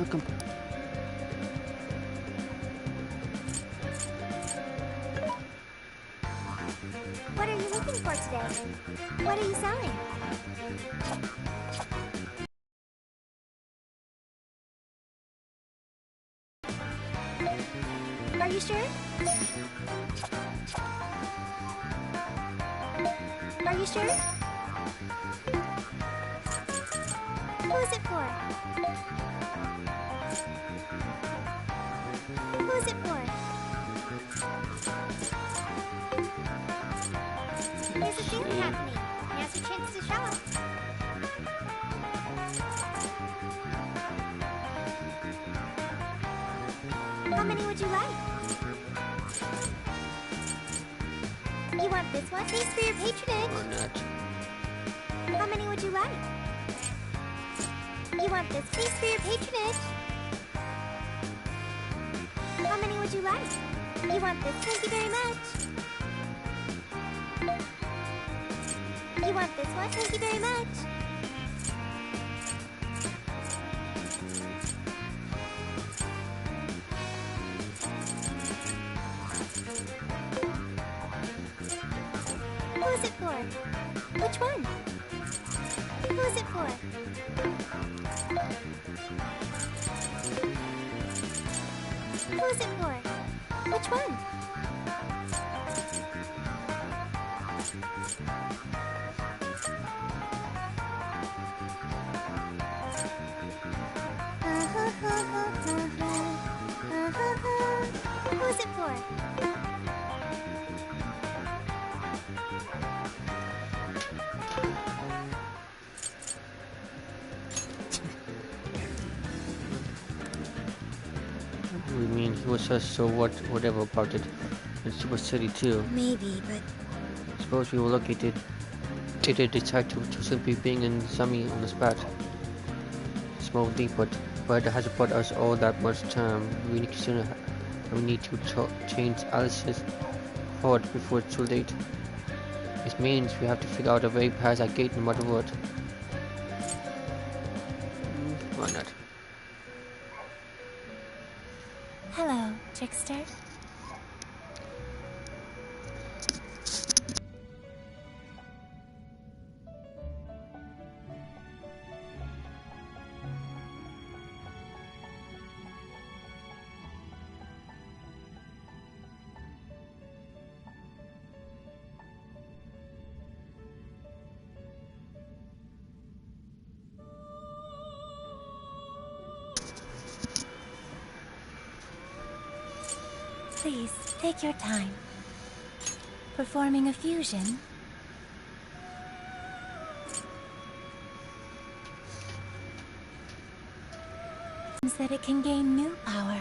Come. What are you looking for today? What are you selling? Are you sure? Are you sure? Who is it for? Who is it for? There's a sale happening. Now's your chance to shop. How many would you like? You want this one? Thanks for your patronage. Or not. How many would you like? You want this? Thanks for your patronage. How many would you like? You want this? Thank you very much. You want this one? Thank you very much. Who is it for? Which one? Who is it for? Who is it for? Which one? Who is it for? We mean he was just so whatever about it. And she was silly too. Maybe, but Suppose we were lucky they decide to simply being in Sami on the spot. Smoothly, but it has brought us all that much time. We need to change Alice's heart before it's too late. This means we have to figure out a way past that gate no matter what. Why not? hello, trickster. Please, take your time. Performing a fusion? Means that it can gain new power.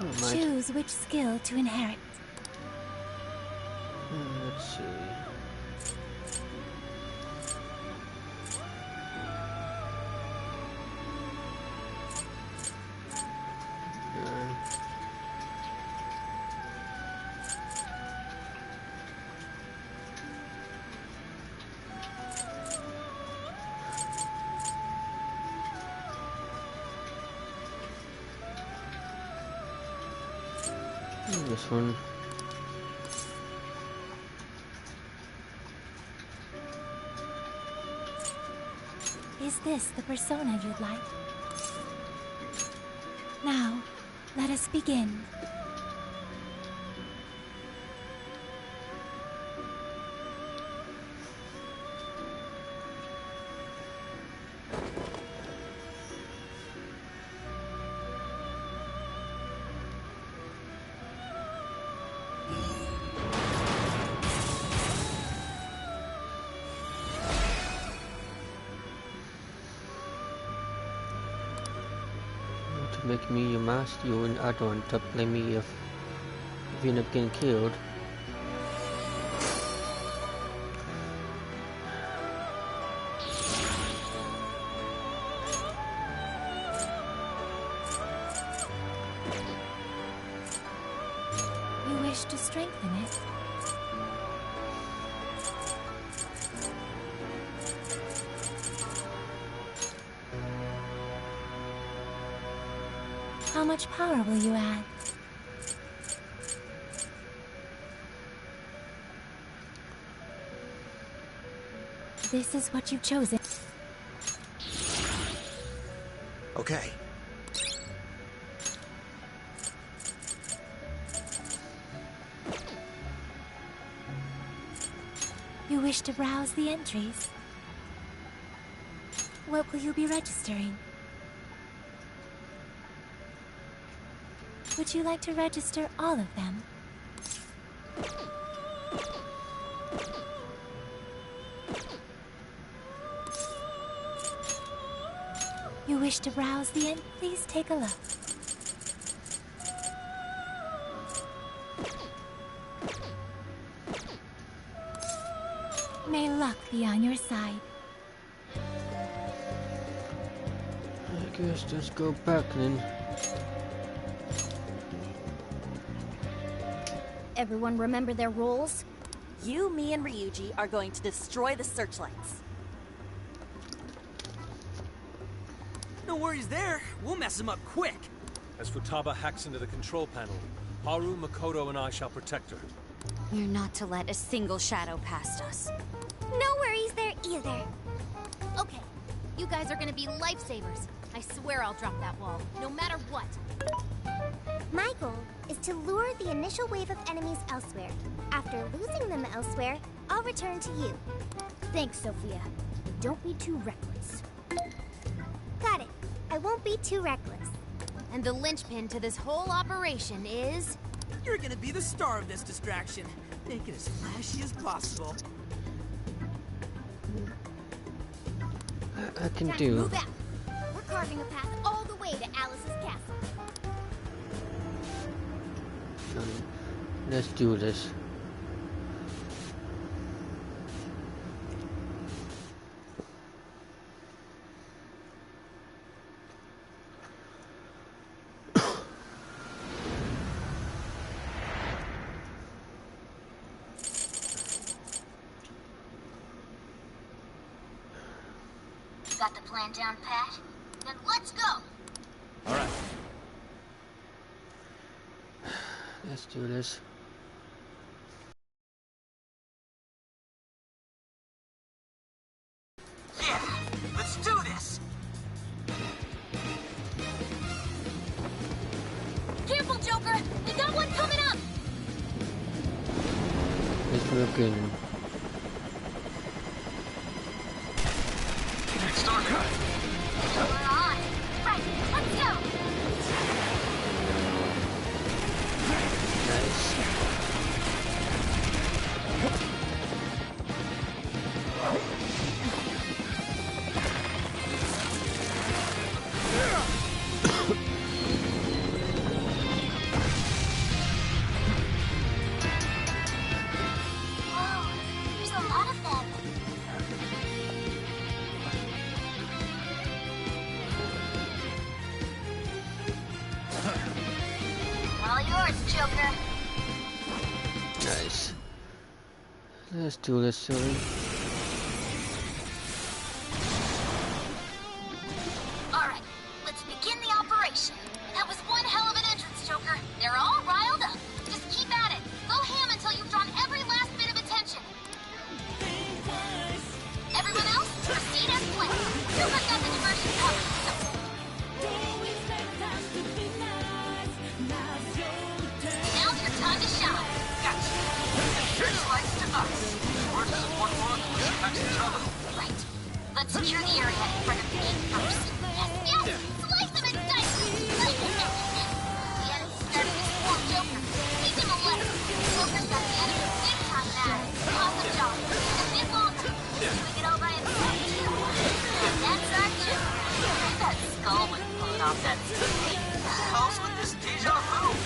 Oh, might. Choose which skill to inherit. Let's see. This one. Is this the persona you'd like? Now, let us begin. To make me your master, you and I don't blame me if you end up getting killed. You wish to strengthen it? How much power will you add? This is what you've chosen. Okay. You wish to browse the entries. What will you be registering? Would you like to register all of them? You wish to browse the end? Please take a look. May luck be on your side. I guess let's go back then. Everyone remember their roles? You, me, and Ryuji are going to destroy the searchlights. No worries there. We'll mess him up quick. As Futaba hacks into the control panel, Haru, Makoto, and I shall protect her. We're not to let a single shadow past us. No worries there either. Okay, you guys are gonna be lifesavers. I swear I'll drop that wall, no matter what. My goal is to lure the initial wave of enemies elsewhere. After losing them elsewhere, I'll return to you. Thanks, Sophia. Don't be too reckless. Got it. I won't be too reckless. And the linchpin to this whole operation is... You're gonna be the star of this distraction. Make it as flashy as possible. I can do. Move out. We're carving a path all the way to Alice's castle. Let's do this. Got the plan down pat? Then let's go! All right. Let's do this. Yeah, let's do this. Careful, Joker! We got one coming up! It's working. We're on! Right, let's go! Nice. Whoa, there's a lot of them. All yours, Joker. Nice. Let's do this, silly. Alright, let's begin the operation. That was one hell of an entrance, Joker. They're all riled up. Just keep at it. Go ham until you've drawn every last bit of attention. Everyone else, proceed as planned. Joker's got the diversion covered, so... Now's your time to shine. Gotcha. Searchlights to us. We're to support one next to trouble. Right. Let's secure the area in front of the gate first. Yes, yes! Slice them and dice them! Slice them! The enemy started to swarm Joker. Leave him alone. Joker's got the enemy big time mad. Awesome job. A bit longer. Doing it all by himself, too. And that's our Joker. That skull was blown off that screen. How's with this deja vu?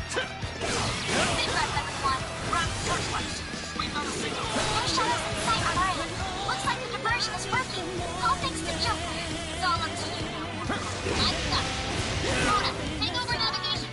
Sit back, everyone. Grab the searchlights. Sweep out a signal. No shadows in sight on Island. Looks like the diversion is working. All thanks to Joker. It's all up to you now. I'm stuck. Rhoda, take over navigation.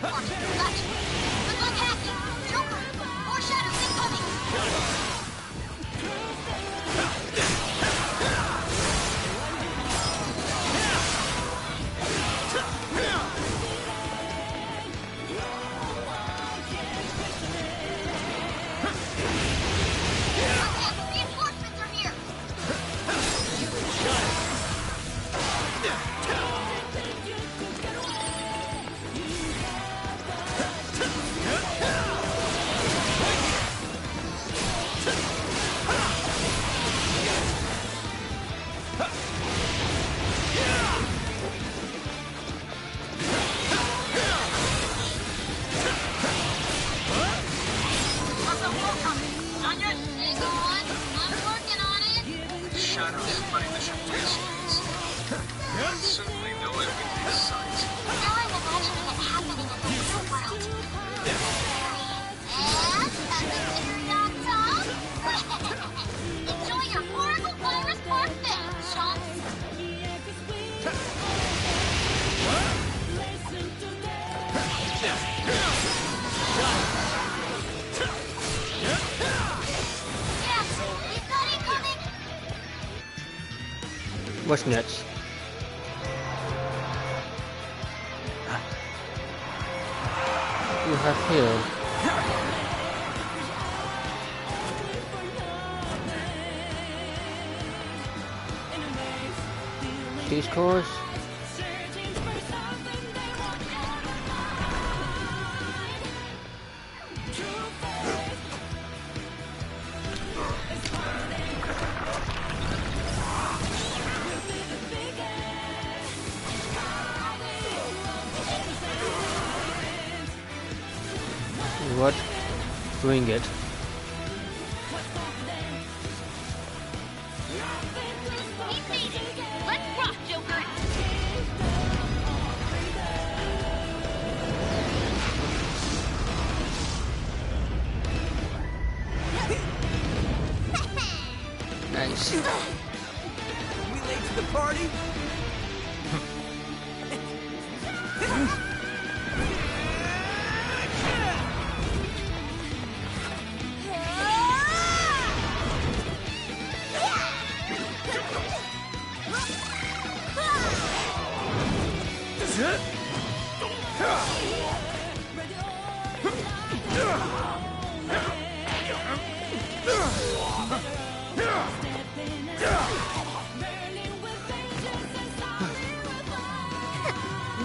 so far from it. Not yet. Hang on. I'm working on it. Shadows flooding the ship wastelands. But soon we know everything's sight. Now I'm imagining it happening in the real world. And that's a cherry on top. Enjoy your Oracle Virus Parfait, chumps. What's next? You have here. These cores. What? Doing it. Let's rock, Joker. Nice. We late to the party?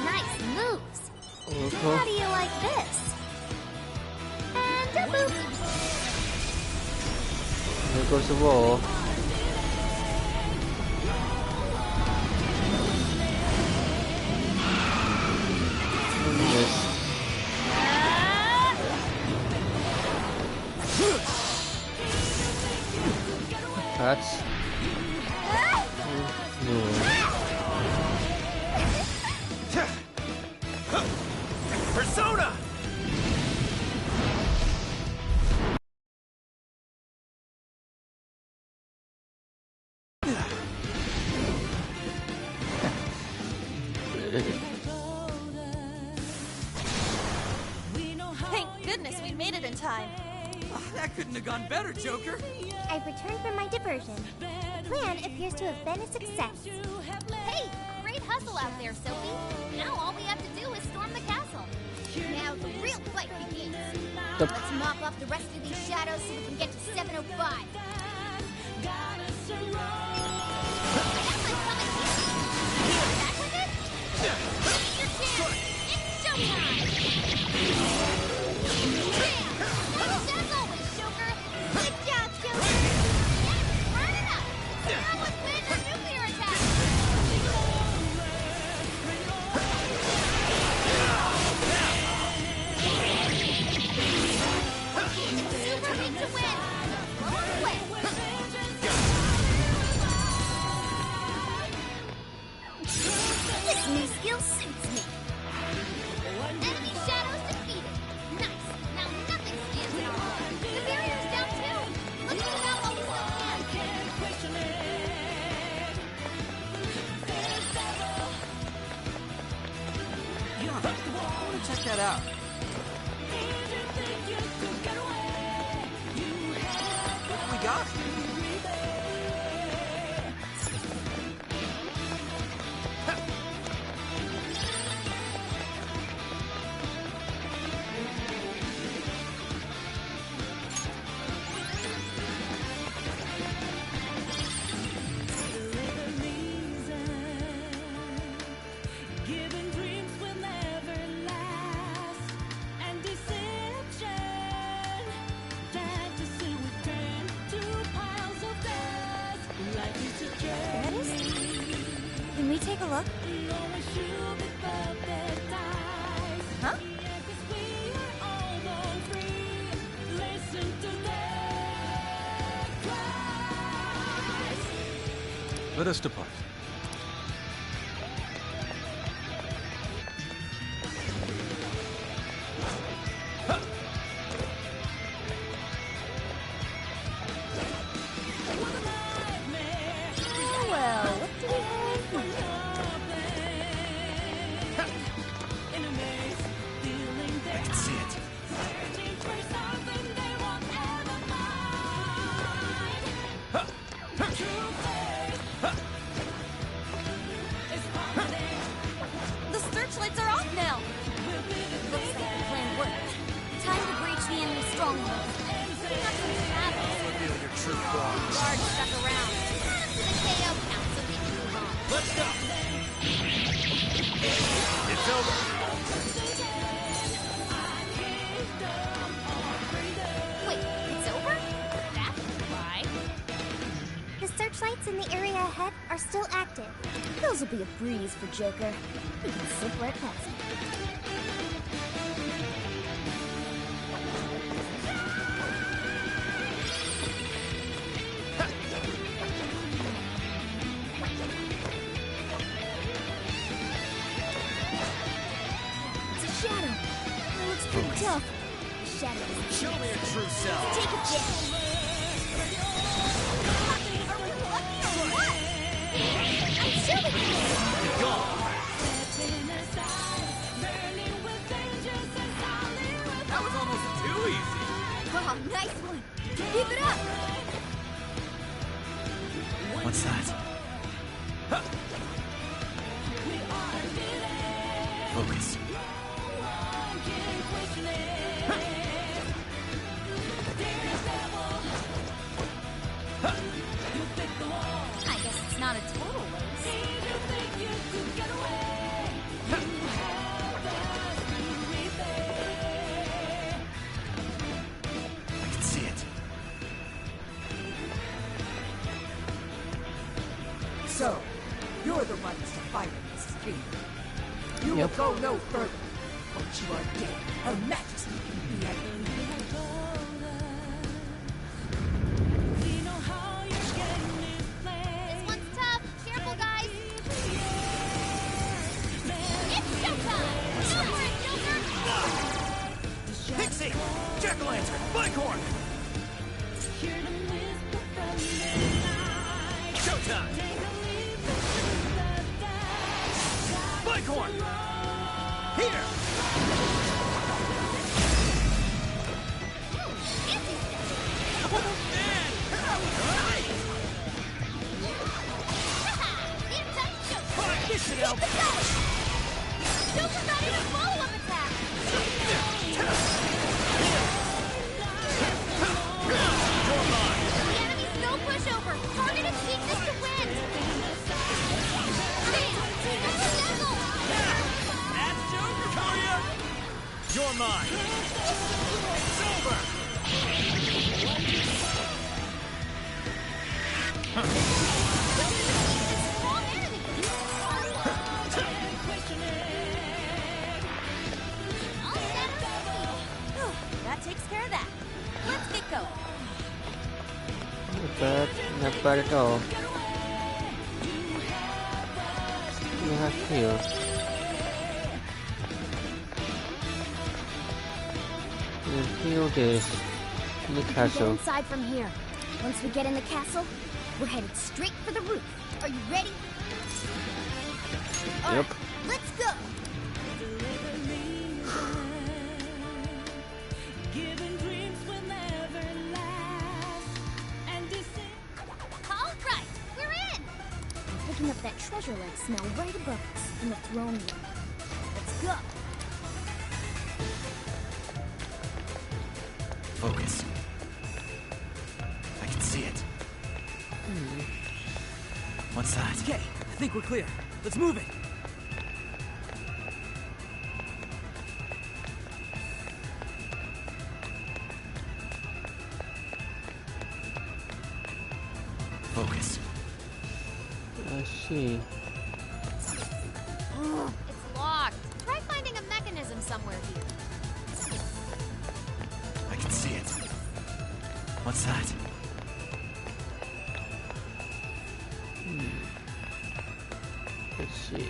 Nice moves. Okay. How do you like this? And a boop. There goes the wall. Yes. That's Persona! Thank goodness we made it in time. That couldn't have gone better, Joker. I've returned from my diversion. The plan appears to have been a success. Hey, great hustle out there, Sophie. Now all we have to do is storm the castle. Now the real fight begins. Let's mop off the rest of these shadows so we can get to 705. Back with it? Take your chance. It's showtime. Thanks as always, Joker. Good job, Joker. Yes, burn it up. Now let's plan our nuclear attack. Super big to win. Roll away. This new skill suits me. Enemy shadows defeated. Nice. Now nothing stands in our way. The barrier's down too. Let's get it out while we still can. Yeah, I want to check that out. What we got? Can we take a look? Huh? Let us depart. Well, what do we have here? I can see it. The searchlights are off now. Looks like the plan worked. Time to breach the enemy stronghold. Clean up some shadows. Reveal your true form. Guards stuck around. Add them to the KO count so we can move on. Let's go. It's over. Wait, it's over? That's why. The searchlights in the area ahead are still active. Those will be a breeze for Joker. He can slip right past me. It's a shadow. It looks pretty tough. The shadow is Show me your true self. take a jab. Are we lucky or what? I'm shooting you. You're gone. That was almost too easy. Oh, nice one. Keep it up. What's that? Focus. I guess it's not a total waste. I can see it. So, you're the ones to fight against Fear. You Yep. will go no further, but you are dead. Her Majesty can be at This one's tough. Careful, guys. It's showtime. Go for it, Joker. Pixie! Jack-o'-lantern! Bighorn! Showtime! Bighorn! Here! Oh, man! Right! This should help. Joker got in a follow-up attack. You're mine! The enemy's no pushover. Target its weakness to win. Bam! Accidental. That's Joker for you! You're mine! It's over! Strong enemy. All shadows. That takes care of that. Let's get going. Not bad. Not bad at all. We have here. And here it is. In the Get castle. inside from here. Once we get in the castle, we're headed straight for the roof. Are you ready? All Yep. right, let's go. All right, we're in. I'm picking up that treasure-like smell right above us in the throne room. Let's go. Focus. I can see it. What's that? Okay, I think we're clear. Let's move it. Focus. I see. It's locked. Try finding a mechanism somewhere here. I can see it. What's that? Let's see.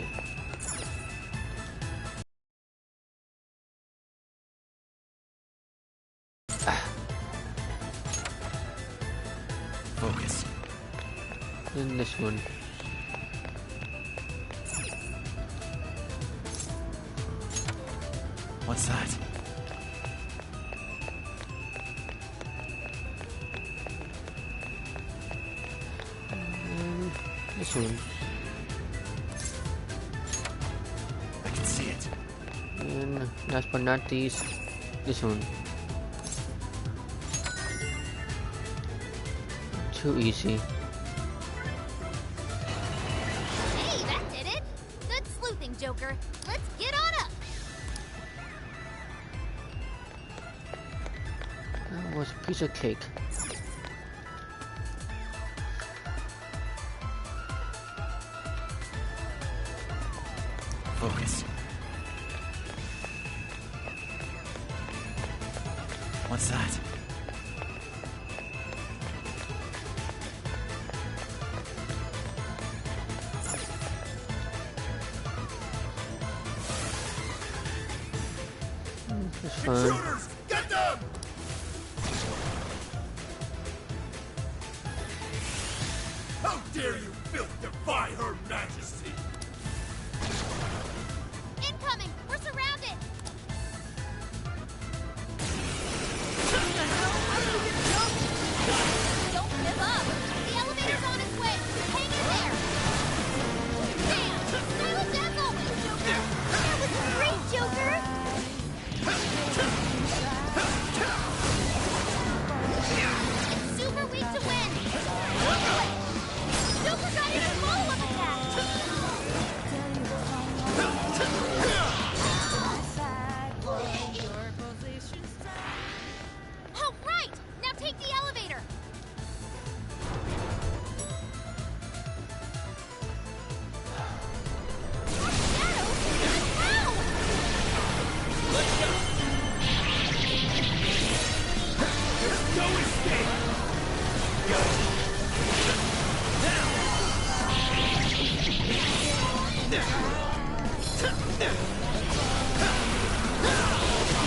Focus. Then this one. What's that? And this one. I can see it. And last but not least, this one. Too easy. Hey, that did it! Good sleuthing, Joker. Let's get on up! That was a piece of cake. Focus. What's that? It's fine. Intruders! Get them! How dare you filth defy Her Majesty! Incoming! We're surrounded! Don't give up! The elevator's on its way! Hang in there! Damn! Silence as always, Joker! That was great, Joker! It's super weak to win! Joker got in a follow-up Oh, right! Now take the elevator! No escape!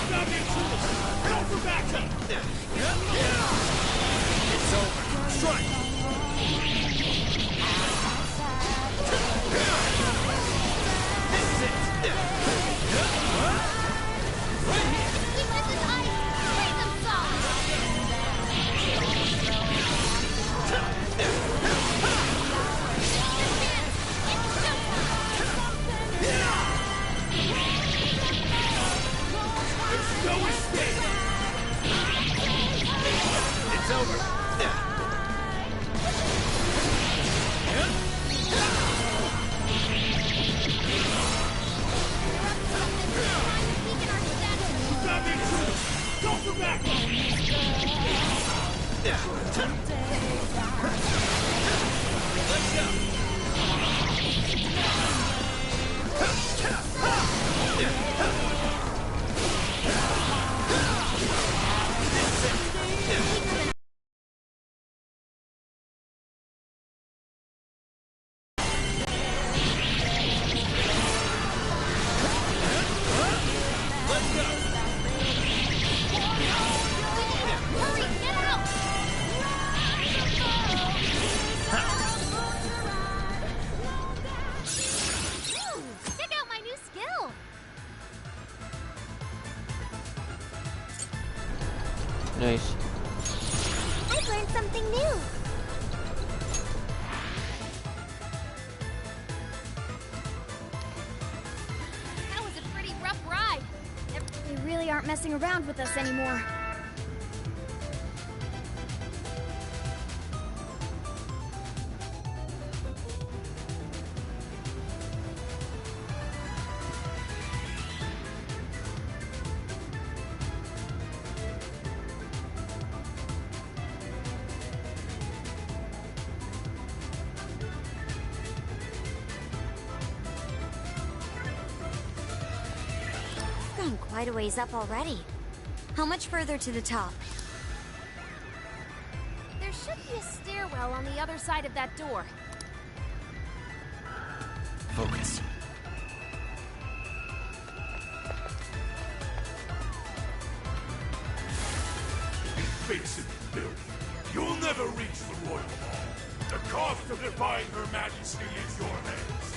Stop the intruders! Go for backup! It's over. Strike! Weakness is ice! Freeze them solid! There's no escape! It's over. Stop the intruders! Go for backup! Let's go! Hurry, get out! Ooh, check out my new skill! Nice. I've learned something new. That was a pretty rough ride. They really aren't messing around with us anymore. We've gone quite a ways up already. How much further to the top? There should be a stairwell on the other side of that door. Focus. face it, Bill. You'll never reach the Royal Hall. The cost of defying Her Majesty is your hands.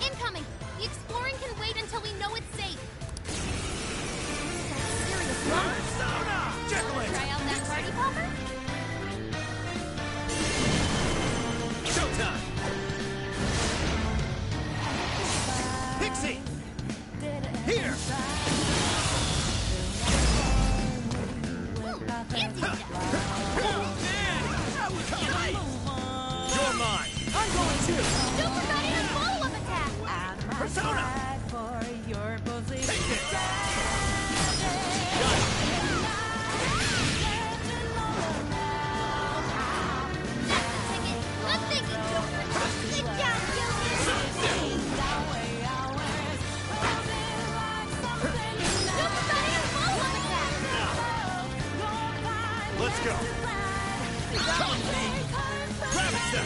Incoming! The exploring can wait until we know it's safe. Persona! Try out that party popper? Showtime! Pixie! Here! Fancy stuff. That was tight! You're mine! I'm going too! Don't forget his follow-up attack! Persona! Take it! Let's take it, Joker! Sit down, Let's go! Grab it, sir!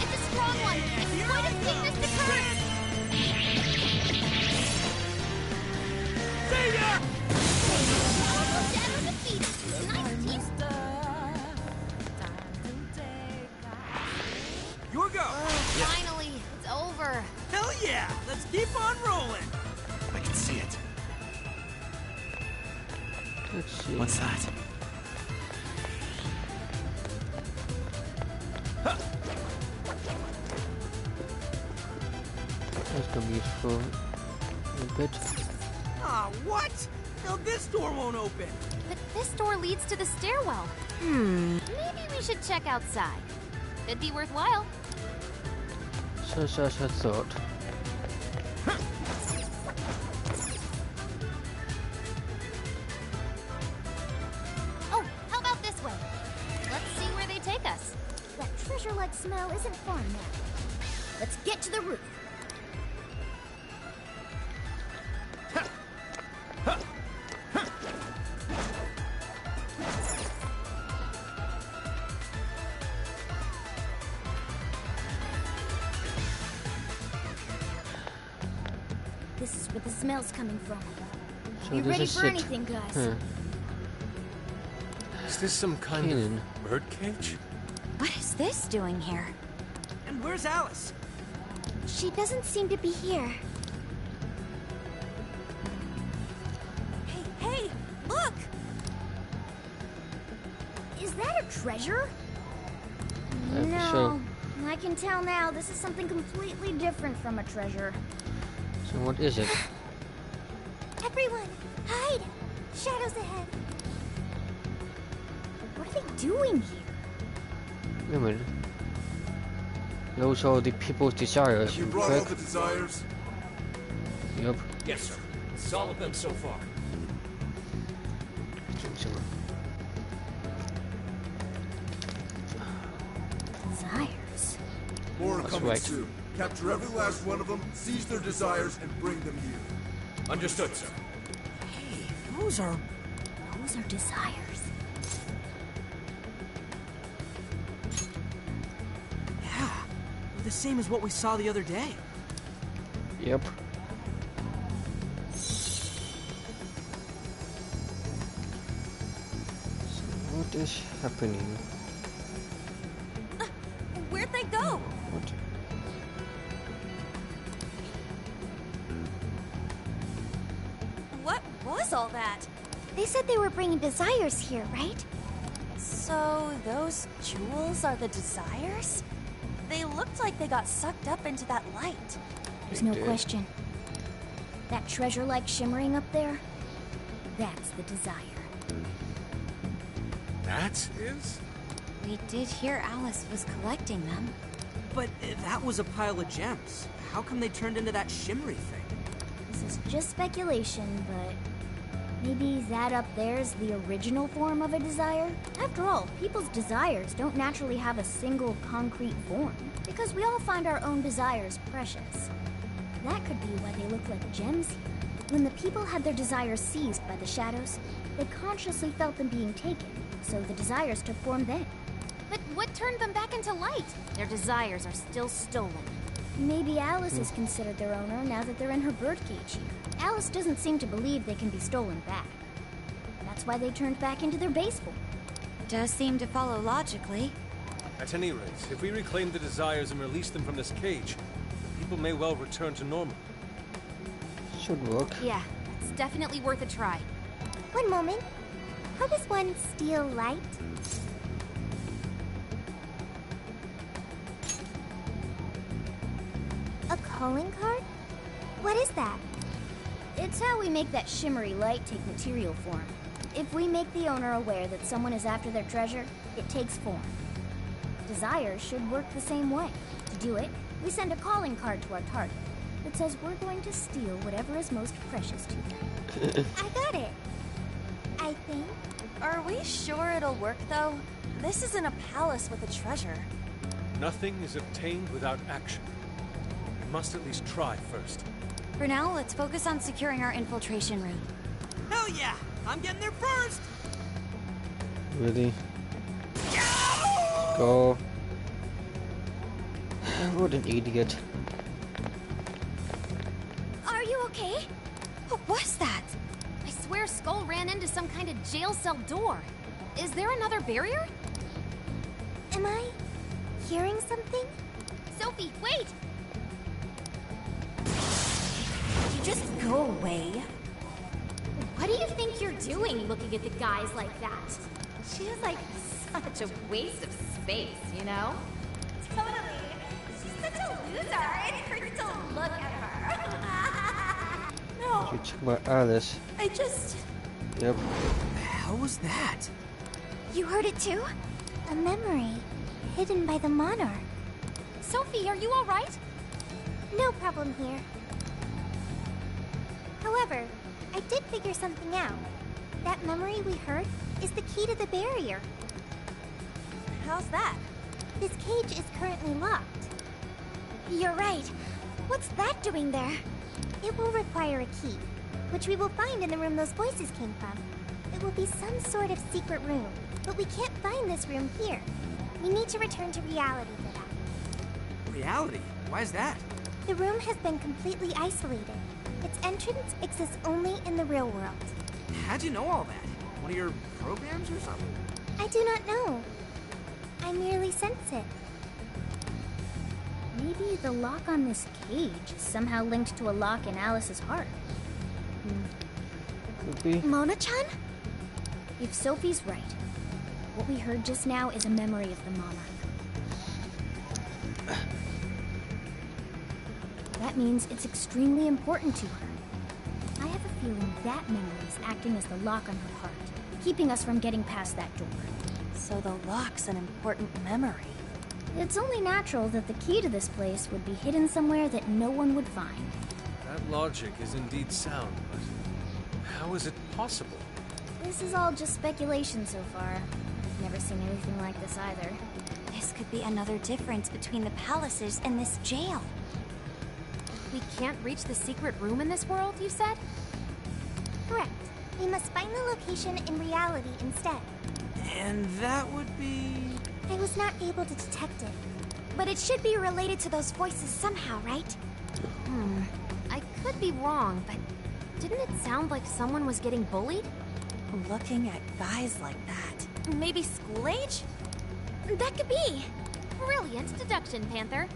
It's a strong one! Exploit its weakness to current! See ya! Shadow defeated! Nice team! Your go! Finally, it's over. Hell yeah! Let's keep on rolling! I can see it. Let's see. What's that? That's gonna be useful a bit. Ah, what? No, this door won't open. But this door leads to the stairwell. Maybe we should check outside. Could be worthwhile. So as I thought. Oh, how about this way? Let's see where they take us. That treasure-like smell isn't fun now. Let's get to the roof. This is where the smell's coming from. So Be this ready is for it. anything, guys. Huh. Is this some kind Kanan. of birdcage? What is this doing here? And where's Alice? She doesn't seem to be here. Hey, look! Is that a treasure? Yeah, for No, sure. I can tell now this is something completely different from a treasure. So what is it? Everyone, hide! Shadows ahead. What are they doing here? Wait a minute. Those are the people's desires. You brought all correct? the desires? Yep. Yes, sir. Solved them so far. Desires. More are That's coming right. soon. Capture every last one of them, seize their desires, and bring them here. Understood, sir. Hey, those are desires. Yeah, the same as what we saw the other day. Yep. So what is happening? Where'd they go? What? What was all that? They said they were bringing desires here, right? So those jewels are the desires? They looked like they got sucked up into that light. There's no question. That treasure-like shimmering up there, that's the desire. That is? We did hear Alice was collecting them. But that was a pile of gems. How come they turned into that shimmery thing? This is just speculation, but maybe that up there's the original form of a desire? After all, people's desires don't naturally have a single concrete form, because we all find our own desires precious. That could be why they look like gems here. When the people had their desires seized by the shadows, they consciously felt them being taken, so the desires took form then. But what turned them back into light? Their desires are still stolen. Maybe Alice is considered their owner now that they're in her birdcage here. Alice doesn't seem to believe they can be stolen back. That's why they turned back into their base form. Does seem to follow logically. At any rate, if we reclaim the desires and release them from this cage, people may well return to normal. Should work. Yeah, it's definitely worth a try. One moment. How does one steal light? A calling card? What is that? It's how we make that shimmery light take material form. If we make the owner aware that someone is after their treasure, it takes form. Desires should work the same way. To do it, we send a calling card to our target that says we're going to steal whatever is most precious to them. I got it. I think. Are we sure it'll work, though? This isn't a palace with a treasure. Nothing is obtained without action. We must at least try first. For now, let's focus on securing our infiltration room. Hell yeah! I'm getting there first! Really? Go. What an idiot. Are you okay? What was that? I swear Skull ran into some kind of jail cell door. Is there another barrier? Am I hearing something? Sophie, wait! You just go away. What do you think you're doing looking at the guys like that? She is like such a waste of space, you know? Totally. She's such a loser. It hurts to look at her. No, You check my Alice. I just... Yep. What the hell was that? You heard it too? A memory hidden by the monarch. Sophie, are you alright? No problem here. However, I did figure something out. That memory we heard is the key to the barrier. How's that? This cage is currently locked. You're right. What's that doing there? It will require a key, which we will find in the room those voices came from. It will be some sort of secret room, but we can't find this room here. We need to return to reality for that. Reality? Why is that? The room has been completely isolated. Its entrance exists only in the real world. How'd you know all that? One of your programs or something? I do not know. I merely sense it. Maybe the lock on this cage is somehow linked to a lock in Alice's heart. Could be. Mona-chan? If Sophie's right, what we heard just now is a memory of the monarch. That means it's extremely important to her. I have a feeling that memory is acting as the lock on her heart, keeping us from getting past that door. So the lock's an important memory. It's only natural that the key to this place would be hidden somewhere that no one would find. That logic is indeed sound, but how is it possible? This is all just speculation so far. I've never seen anything like this either. This could be another difference between the palaces and this jail. We can't reach the secret room in this world, you said? Correct. We must find the location in reality instead. And that would be... I was not able to detect it. But it should be related to those voices somehow, right? I could be wrong, but didn't it sound like someone was getting bullied? Looking at guys like that. Maybe school age? That could be. Brilliant deduction, Panther.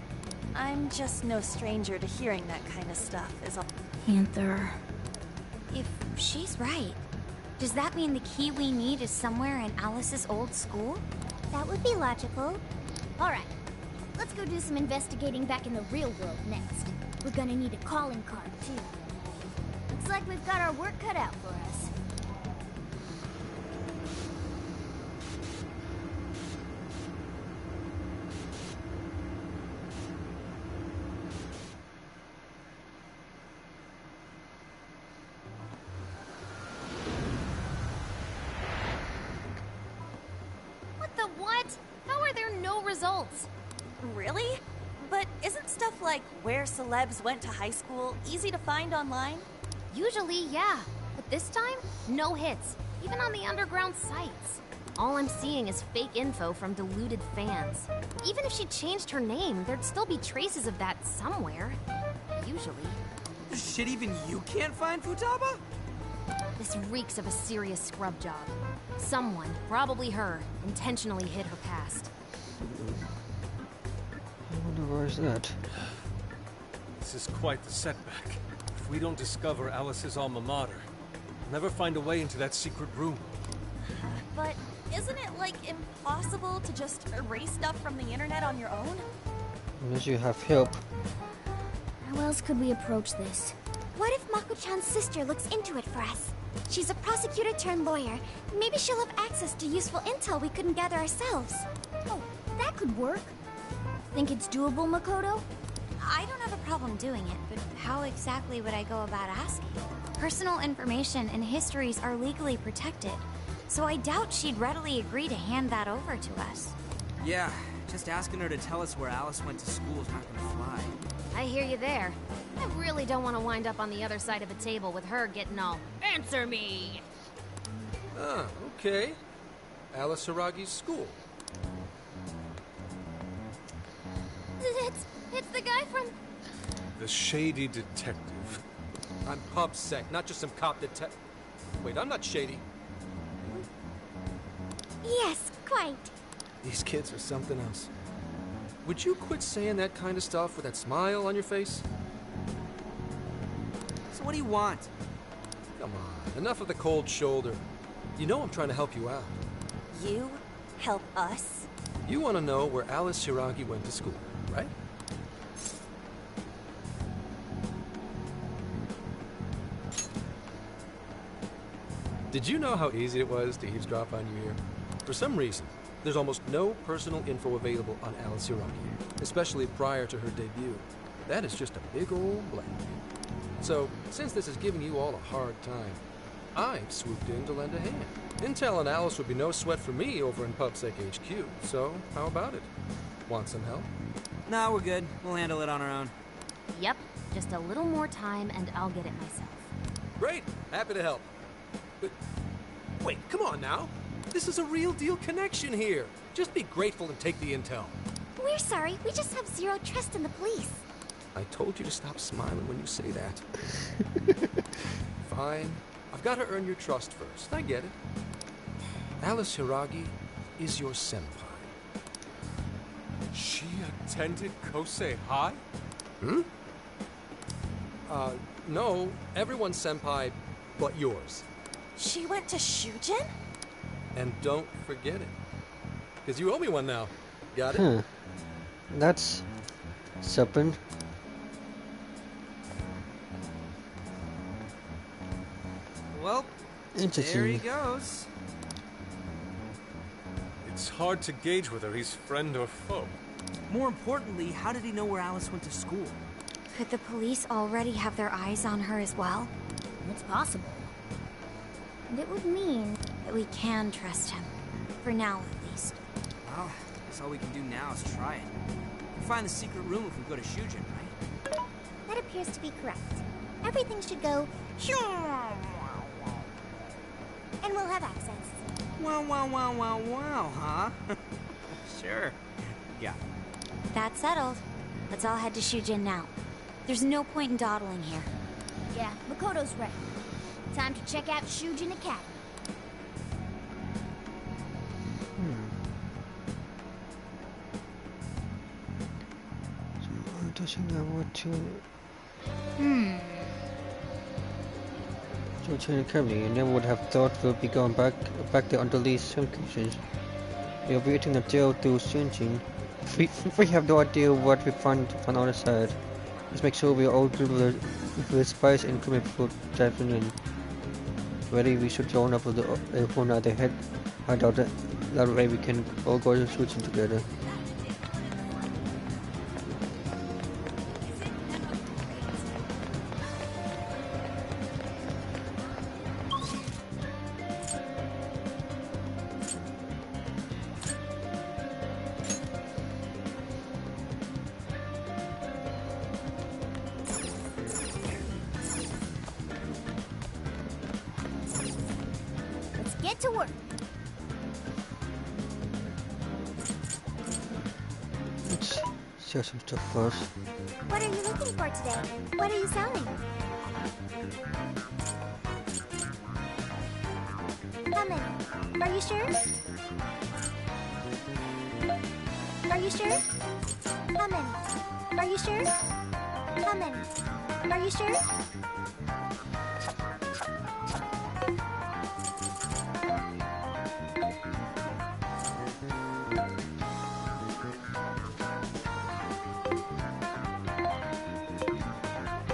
I'm just no stranger to hearing that kind of stuff, is all. Panther. If she's right, does that mean the key we need is somewhere in Alice's old school? That would be logical. Alright, let's go do some investigating back in the real world next. We're gonna need a calling card, too. Looks like we've got our work cut out for us. What the what? How are there no results? Really? But isn't stuff like where celebs went to high school easy to find online? Usually, yeah. But this time, no hits. Even on the underground sites. All I'm seeing is fake info from deluded fans. Even if she changed her name, there'd still be traces of that somewhere. Usually. Shit, even you can't find Futaba? This reeks of a serious scrub job. Someone, probably her, intentionally hid her past. I wonder where is that? This is quite the setback. If we don't discover Alice's alma mater, we'll never find a way into that secret room. But isn't it, like, impossible to just erase stuff from the internet on your own? Unless you have help. How else could we approach this? What if Mako-chan's sister looks into it for us? She's a prosecutor turned lawyer. Maybe she'll have access to useful intel we couldn't gather ourselves. Oh, that could work. Think it's doable, Makoto? I don't have a problem doing it, but how exactly would I go about asking? Personal information and histories are legally protected, so I doubt she'd readily agree to hand that over to us. Yeah, just asking her to tell us where Alice went to school is not gonna fly. I hear you there. I really don't want to wind up on the other side of the table with her getting all, "Answer me!" Ah, okay. Alice Hiragi's school. It's the guy from... The shady detective. I'm PubSec, not just some cop detective. Wait, I'm not shady. Yes, quite. These kids are something else. Would you quit saying that kind of stuff with that smile on your face? So what do you want? Come on, enough of the cold shoulder. You know I'm trying to help you out. You help us? You want to know where Alice Hiragi went to school, right? Did you know how easy it was to eavesdrop on you here? For some reason, there's almost no personal info available on Alice Hiragi, especially prior to her debut. That is just a big old blank. So, since this is giving you all a hard time, I've swooped in to lend a hand. Intel on Alice would be no sweat for me over in PubSec HQ, so how about it? Want some help? Nah, we're good. We'll handle it on our own. Yep, just a little more time and I'll get it myself. Great, happy to help. But, wait, come on now. This is a real deal connection here. Just be grateful and take the intel. We're sorry, we just have zero trust in the police. I told you to stop smiling when you say that. Fine. I've got to earn your trust first. I get it. Alice Hiragi is your senpai. She attended Kosei High? Hmm? No. Everyone's senpai but yours. She went to Shujin? And don't forget it. Because you owe me one now. Got it? Huh. That's something. Well, Interesting. there he goes. It's hard to gauge whether he's friend or foe. More importantly, how did he know where Alice went to school? Could the police already have their eyes on her as well? It's possible. And it would mean that we can trust him. For now, at least. Well, I guess all we can do now is try it. We can find the secret room if we go to Shujin, right? That appears to be correct. Everything should go... and we'll have access. Wow, wow, wow, wow, wow, huh? Sure. Yeah. That's settled. Let's all head to Shujin now. There's no point in dawdling here. Yeah, Makoto's right. Time to check out Shujin Academy. Doesn't know what to... So Shujin Academy, you never would have thought we'll be going back there under these circumstances. We're waiting until to Shujin. We have no idea what we find on the other side. Let's make sure we're all good with spice and comic book diving in. Whether we should join up with the one other head, I doubt that way we can all go to Shujin together. Let's get to work. sell some stuff first. What are you looking for today? What are you selling? Come in. Are you sure? Are you sure? Come in. Are you sure? Come in. Are you sure?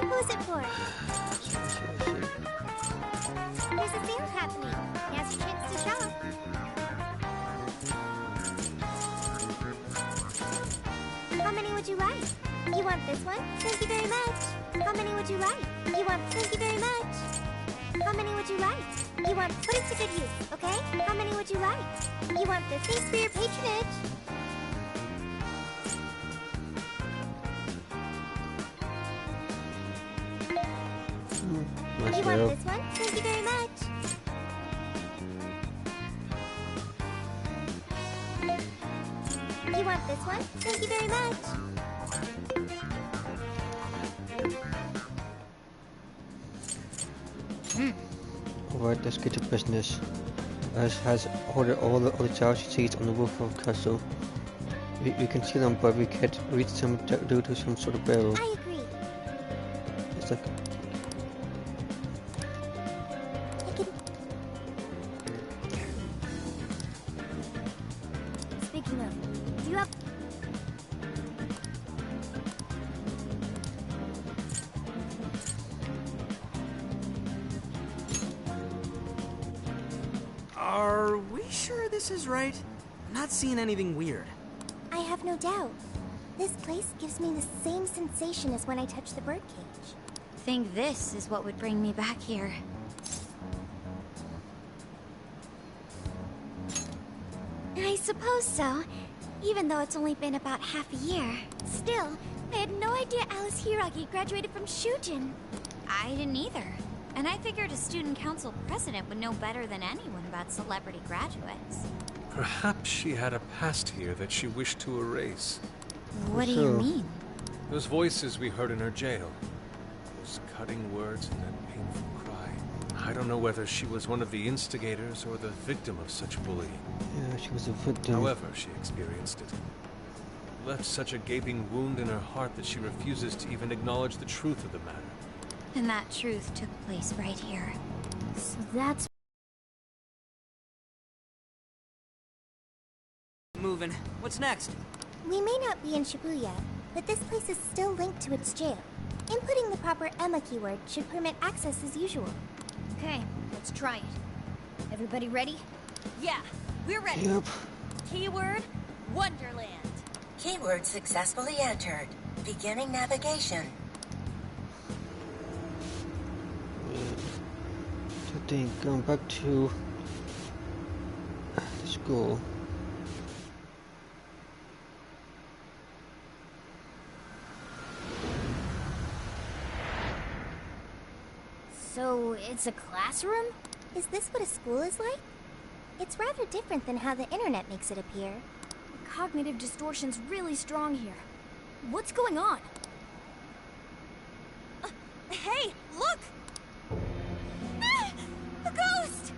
Who's it for? There's a sale happening. Now's your chance to shop. How many would you like? You want this one? Thank you very much. How many would you like? You want? Thank you very much. How many would you like? You want? Put it to good use, okay? How many would you like? You want this? Thanks for your patronage. Nice You want sale. this one? Thank you very much. You want this one? Thank you very much. Alright, let's get to business. Alice has ordered all the other child she sees on the roof of the castle. We can see them, but we can't reach them due to some sort of barrel. I agree. It's like Speaking of, do you have... Are we sure this is right? I'm not seeing anything weird. I have no doubt. This place gives me the same sensation as when I touched the birdcage. Think this is what would bring me back here. I suppose so, even though it's only been about half a year. Still, I had no idea Alice Hiragi graduated from Shujin. I didn't either. And I figured a student council president would know better than anyone about celebrity graduates. Perhaps she had a past here that she wished to erase. What do you mean? Those voices we heard in her jail. Those cutting words and that painful cry. I don't know whether she was one of the instigators or the victim of such bullying. Yeah, she was a victim. However she experienced it. Left such a gaping wound in her heart that she refuses to even acknowledge the truth of the matter. And that truth took place right here. So that's... Moving. What's next? We may not be in Shibuya, but this place is still linked to its jail. Inputting the proper Emma keyword should permit access as usual. Okay, let's try it. Everybody ready? Yeah, we're ready. Yep. Keyword, Wonderland. Keyword successfully entered. Beginning navigation. I think going back to the school. So, it's a classroom? Is this what a school is like? It's rather different than how the internet makes it appear. Cognitive distortion's really strong here. What's going on? Hey, look! Ah, a ghost!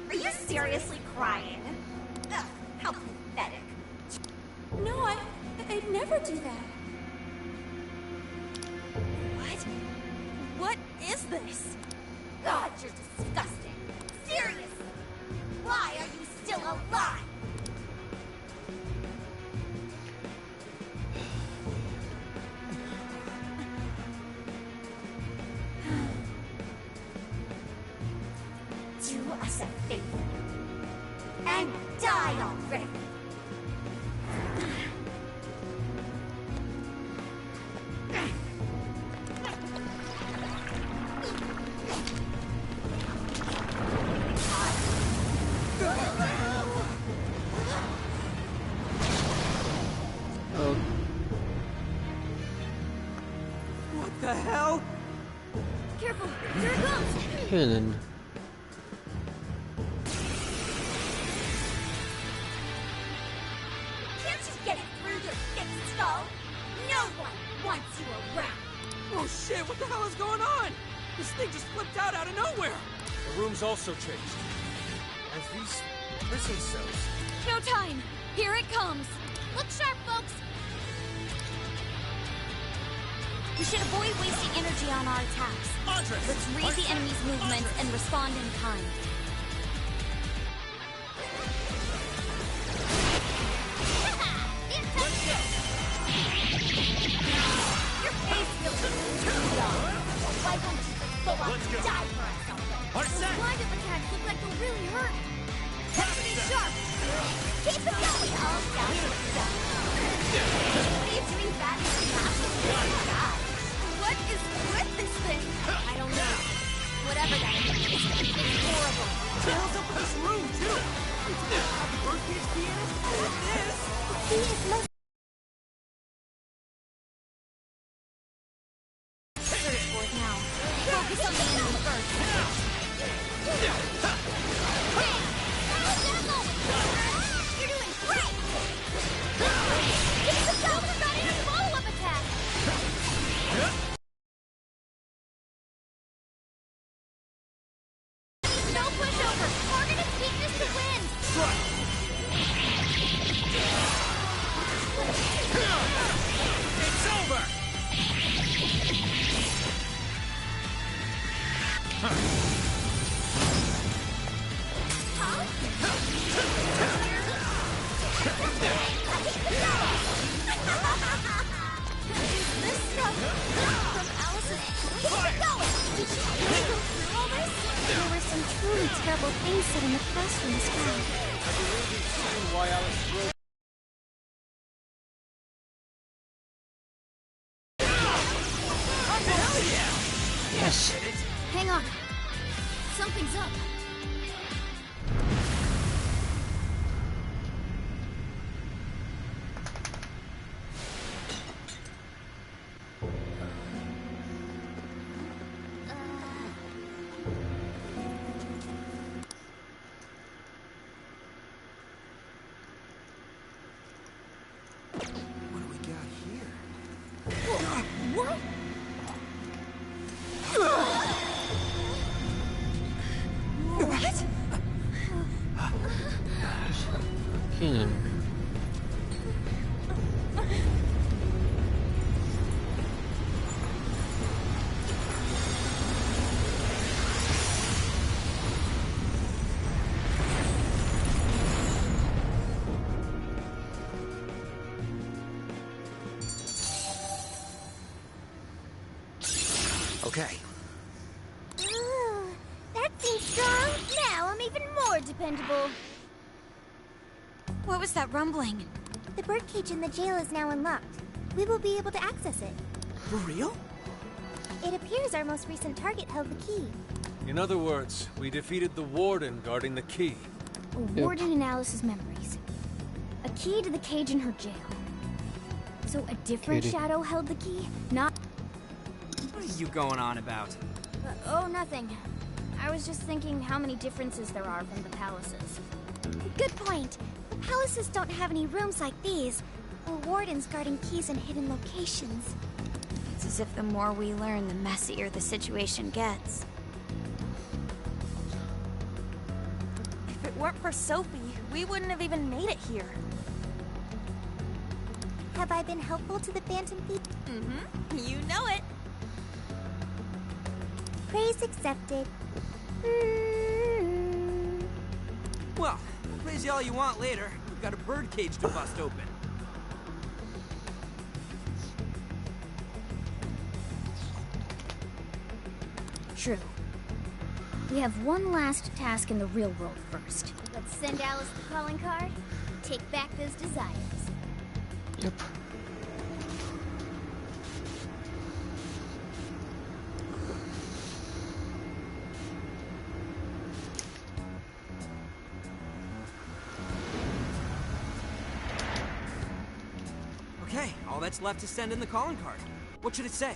Are you seriously crying? Ugh, how pathetic. No, I'd never do that. What? What is this? God, you're disgusting. Seriously. Why are you still alive? Do us a favor. And die already. What the hell? Careful, here it comes! Helen. Can't you get it through your thick skull? What the hell is going on? This thing just flipped out of nowhere! The room's also changed. And these prison cells. No time! Here it comes! Look sharp, folks! We should avoid wasting energy on our attacks. Let's read the enemy's movements and respond in kind. Your face feels too long. Why don't you just go out and die for us? Those wind-up attacks look like they'll really hurt. That's pretty sharp. Keep it going. All down to the stuff. What are you doing back in the massive? What is with this thing? I don't know. Whatever that is, it's horrible. Tails up in this room, too! It's how the birdcage key is? What's this? He is most Now, focus on the enemy first. You're doing great! Keep the going about in a follow-up attack! No pushover! Target its weakness to win! It's over! This stuff from Alice's... Keep it going! Did she really go through all this? There were some truly terrible things said in the classroom as well. I believe you've seen why Alice wrote. Yes. Hang on. Something's up. What do we got here? What? What? Keenan. Okay. That seems strong. Now I'm even more dependable. What was that rumbling? The birdcage in the jail is now unlocked. We will be able to access it. For real? It appears our most recent target held the key. In other words, we defeated the warden guarding the key. A warden in Alice's memories. A key to the cage in her jail. So a different Katie. shadow held the key? Not... What are you going on about? oh, nothing. I was just thinking how many differences there are from the palaces. Good point. The palaces don't have any rooms like these, or wardens guarding keys in hidden locations. It's as if the more we learn, the messier the situation gets. If it weren't for Sophie, we wouldn't have even made it here. Have I been helpful to the Phantom Thief? Mm-hmm. You know it. Praise accepted. Well, praise you all you want later. We've got a birdcage to bust open. True. We have one last task in the real world first. Let's send Alice the calling card. Take back those desires. Yep. Okay, all that's left is send in the calling card. What should it say?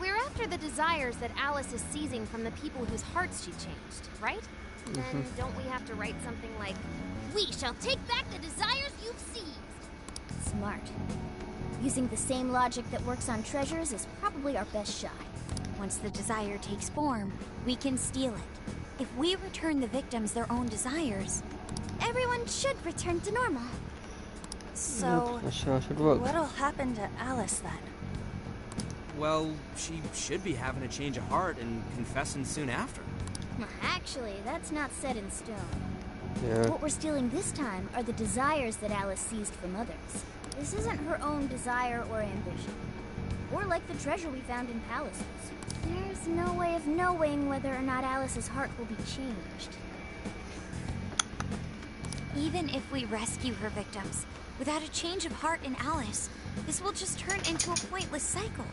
We're after the desires that Alice is seizing from the people whose hearts she changed, right? Then don't we have to write something like, We shall take back the desires you've seized. Smart. Using the same logic that works on treasures is probably our best shot. Once the desire takes form, we can steal it. If we return the victims their own desires, everyone should return to normal. So, that's how it should work. what'll happen to Alice then? Well, she should be having a change of heart and confessing soon after. Actually, that's not set in stone. Yeah. What we're stealing this time are the desires that Alice seized from others. This isn't her own desire or ambition. Or like the treasure we found in palaces. There's no way of knowing whether or not Alice's heart will be changed. even if we rescue her victims, without a change of heart in Alice, this will just turn into a pointless cycle.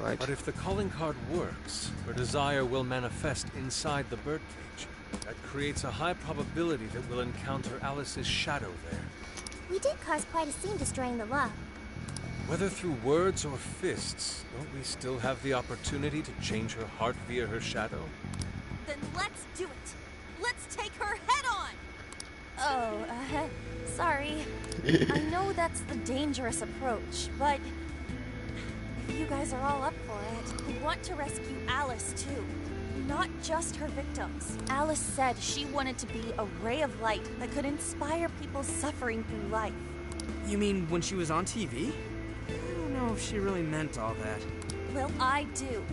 Right. But if the calling card works, her desire will manifest inside the birdcage. That creates a high probability that we'll encounter Alice's shadow there. We did cause quite a scene destroying the lock. Whether through words or fists, don't we still have the opportunity to change her heart via her shadow? Then let's do it. Let's take her head on. Oh, sorry. I know that's the dangerous approach, but if you guys are all up for it, we want to rescue Alice too. Not just her victims. Alice said she wanted to be a ray of light that could inspire people suffering through life. You mean when she was on TV? I don't know if she really meant all that. Well, I do.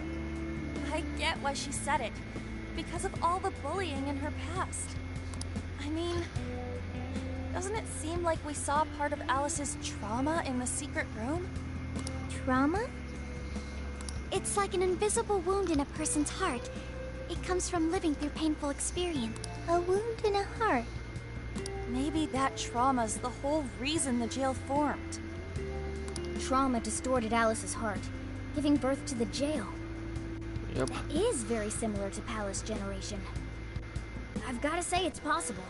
I get why she said it. Because of all the bullying in her past. I mean, doesn't it seem like we saw part of Alice's trauma in the secret room? Trauma? It's like an invisible wound in a person's heart. It comes from living through painful experience. A wound in a heart. Maybe that trauma's the whole reason the jail formed. Trauma distorted Alice's heart, giving birth to the jail. Yep. That is very similar to Palace Generation. I've got to say it's possible.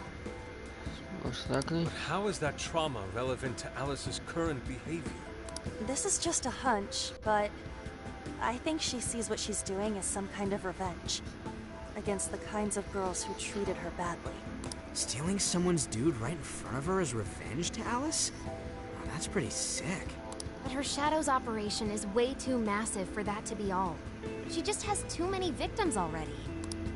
Most likely. But how is that trauma relevant to Alice's current behavior? This is just a hunch, but I think she sees what she's doing as some kind of revenge against the kinds of girls who treated her badly. Stealing someone's dude right in front of her as revenge to Alice? Oh, that's pretty sick. But her Shadow's operation is way too massive for that to be all. She just has too many victims already.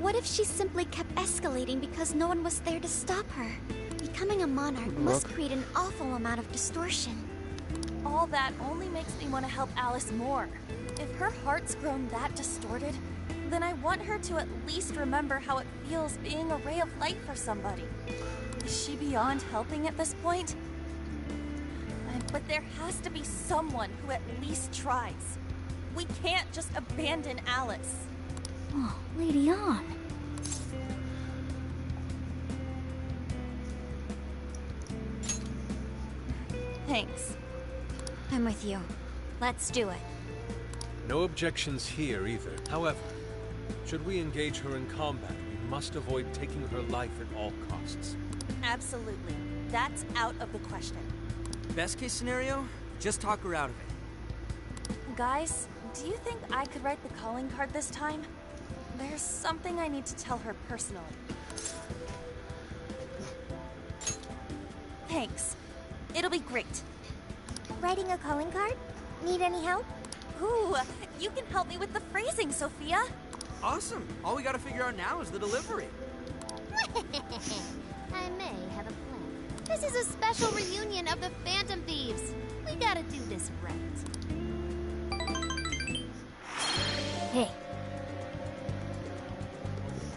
What if she simply kept escalating because no one was there to stop her? Becoming a monarch must create an awful amount of distortion. All that only makes me want to help Alice more. If her heart's grown that distorted, then I want her to at least remember how it feels being a ray of light for somebody. Is she beyond helping at this point? But there has to be someone who at least tries. We can't just abandon Alice. Oh, Lady Ann. Thanks. I'm with you. Let's do it. No objections here either. However, should we engage her in combat, we must avoid taking her life at all costs. Absolutely. That's out of the question. Best case scenario, just talk her out of it. Guys, do you think I could write the calling card this time? There's something I need to tell her personally. Thanks. It'll be great. Writing a calling card? Need any help? Ooh, you can help me with the phrasing, Sophia. Awesome. All we gotta figure out now is the delivery. I may have a plan. This is a special reunion of the Phantom Thieves. We gotta do this right. Hey.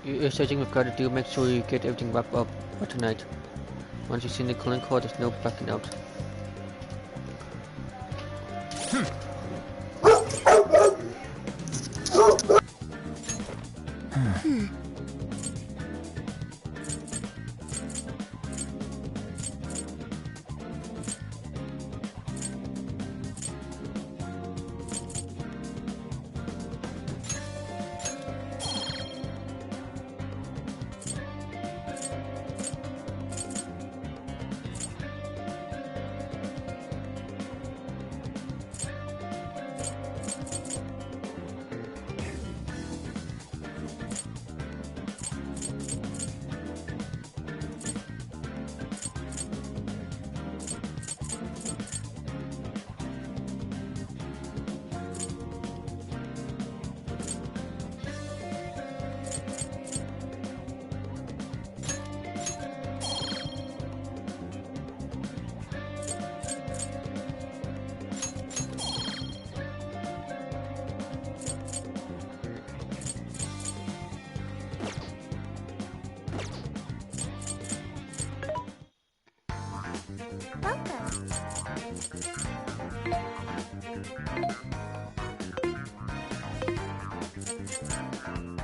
You're searching with gratitude. Make sure you get everything wrapped up for tonight. Once you've seen the calling card, there's no backing out.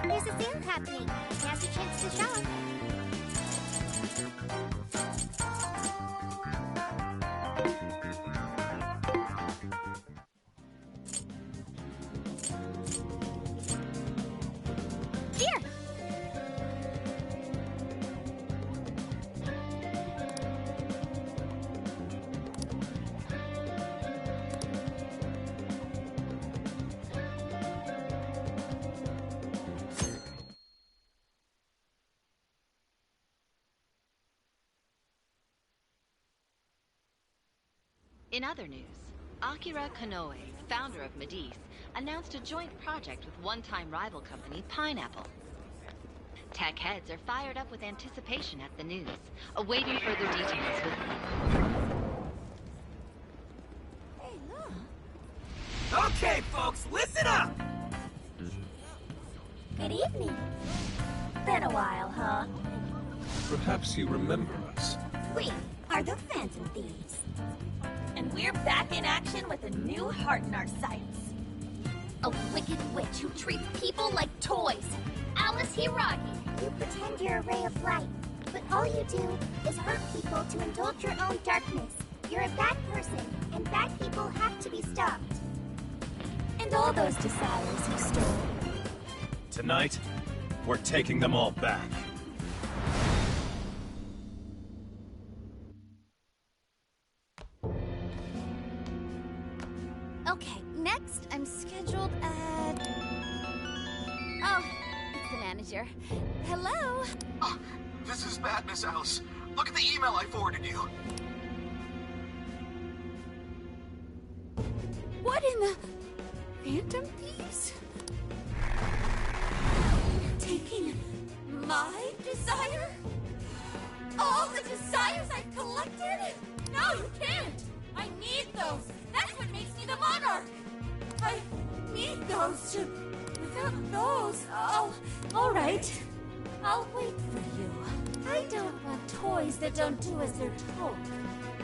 There's a sale happening. Now's your chance to shop. Here! In other news, Akira Konoe, founder of Medice, announced a joint project with one-time rival company Pineapple. Tech heads are fired up with anticipation at the news, awaiting further details with... Okay, folks, listen up! Good evening. Been a while, huh? Perhaps you remember us. We are the Phantom Thieves. And we're back in action with a new heart in our sights. A wicked witch who treats people like toys. Alice Hiragi. You pretend you're a ray of light, but all you do is hurt people to indulge your own darkness. You're a bad person, and bad people have to be stopped. And all those desires you stole. Tonight, we're taking them all back. Okay, next I'm scheduled at... Oh, it's the manager. Hello? Oh, this is bad, Miss Alice. Look at the email I forwarded you. What in the... Phantom Thieves? Taking my desire? All the desires I've collected? No, you can't! I need those! That's what makes me the monarch! I need those to... Without those, all right. I'll wait for you. I don't want toys that don't do as they're told.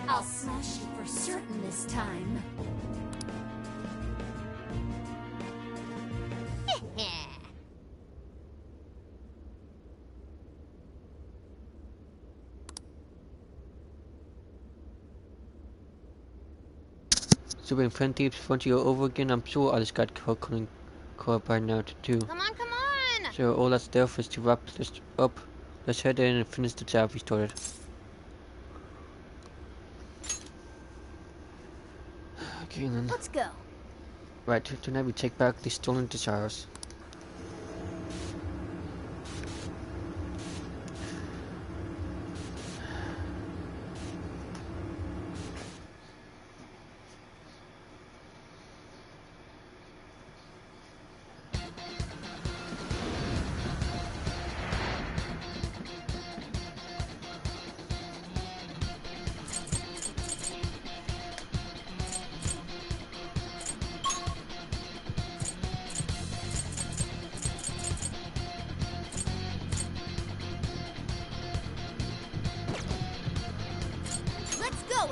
I'll smash you for certain this time. So when Phantom Thieves want to go over again, I'm sure Alice got caught by now too. Come on, come on! So all that's left is to wrap this up. Let's head in and finish the job we started. Okay then. Let's go. Right, tonight we take back the stolen desires.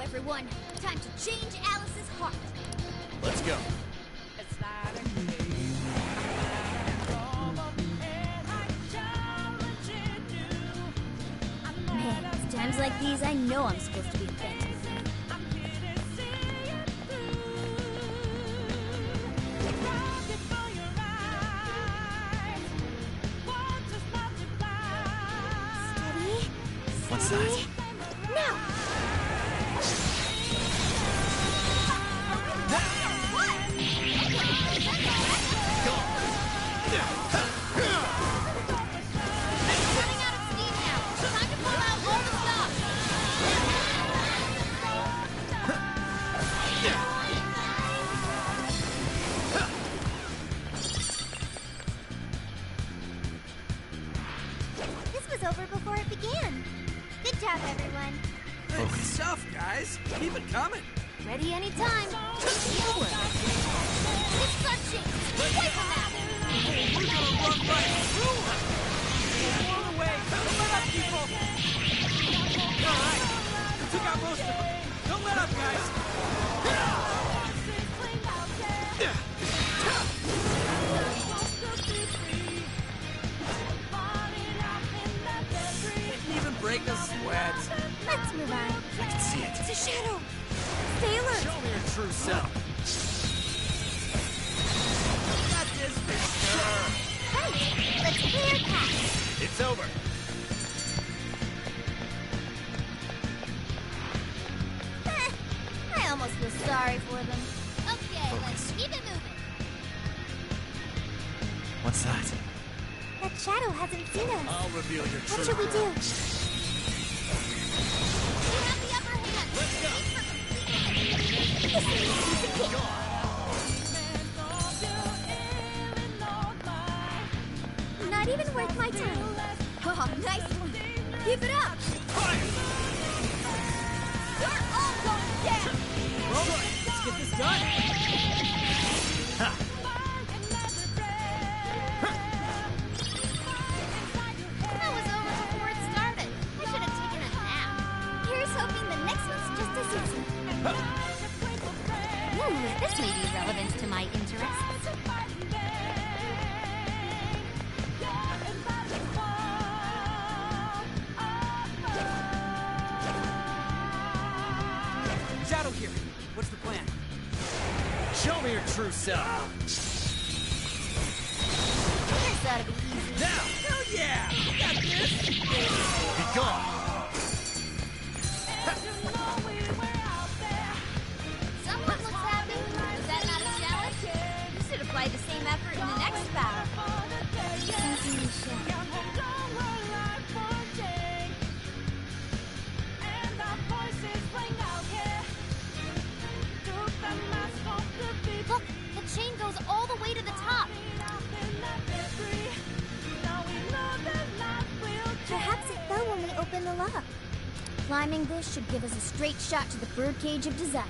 Everyone, time to change Alice's heart. Let's go. Man, it's times like these I know I'm supposed to be a Phantom Thief. Steady. What's that? Now! Over before it began. Good job, everyone. Good stuff, guys. Keep it coming. Ready anytime. Forward. This is our chance. Wait for that. We're gonna run right through her. All the way. Don't let up, people. All right. We took out most of them. Don't let up, guys. a shadow! Sailor! Show me your true self! You got this, mister! Right! Let's clear path! It's over! I almost feel sorry for them. Okay, let's keep it moving. What's that? That shadow hasn't seen us. I'll reveal your What true should we do? We have the upper hand! Let's go! This is a piece of cake. Not even worth my time. Oh, nice one. Keep it up. You're all going down. All right, let's get this done! Ha! That was over before it started. I should have taken a nap. Here's hoping the next one's just as easy. Ooh, this may be relevant to my interests. Shadow here. What's the plan? Show me your true self. This ought to be easy. Now! Hell yeah! You got this! Be gone! Someone looks happy. Was that not a challenge? You should apply the same effort in the next battle. Look, the chain goes all the way to the top. Perhaps it fell when we opened the lock. Climbing this should give us a straight shot to the birdcage of desires.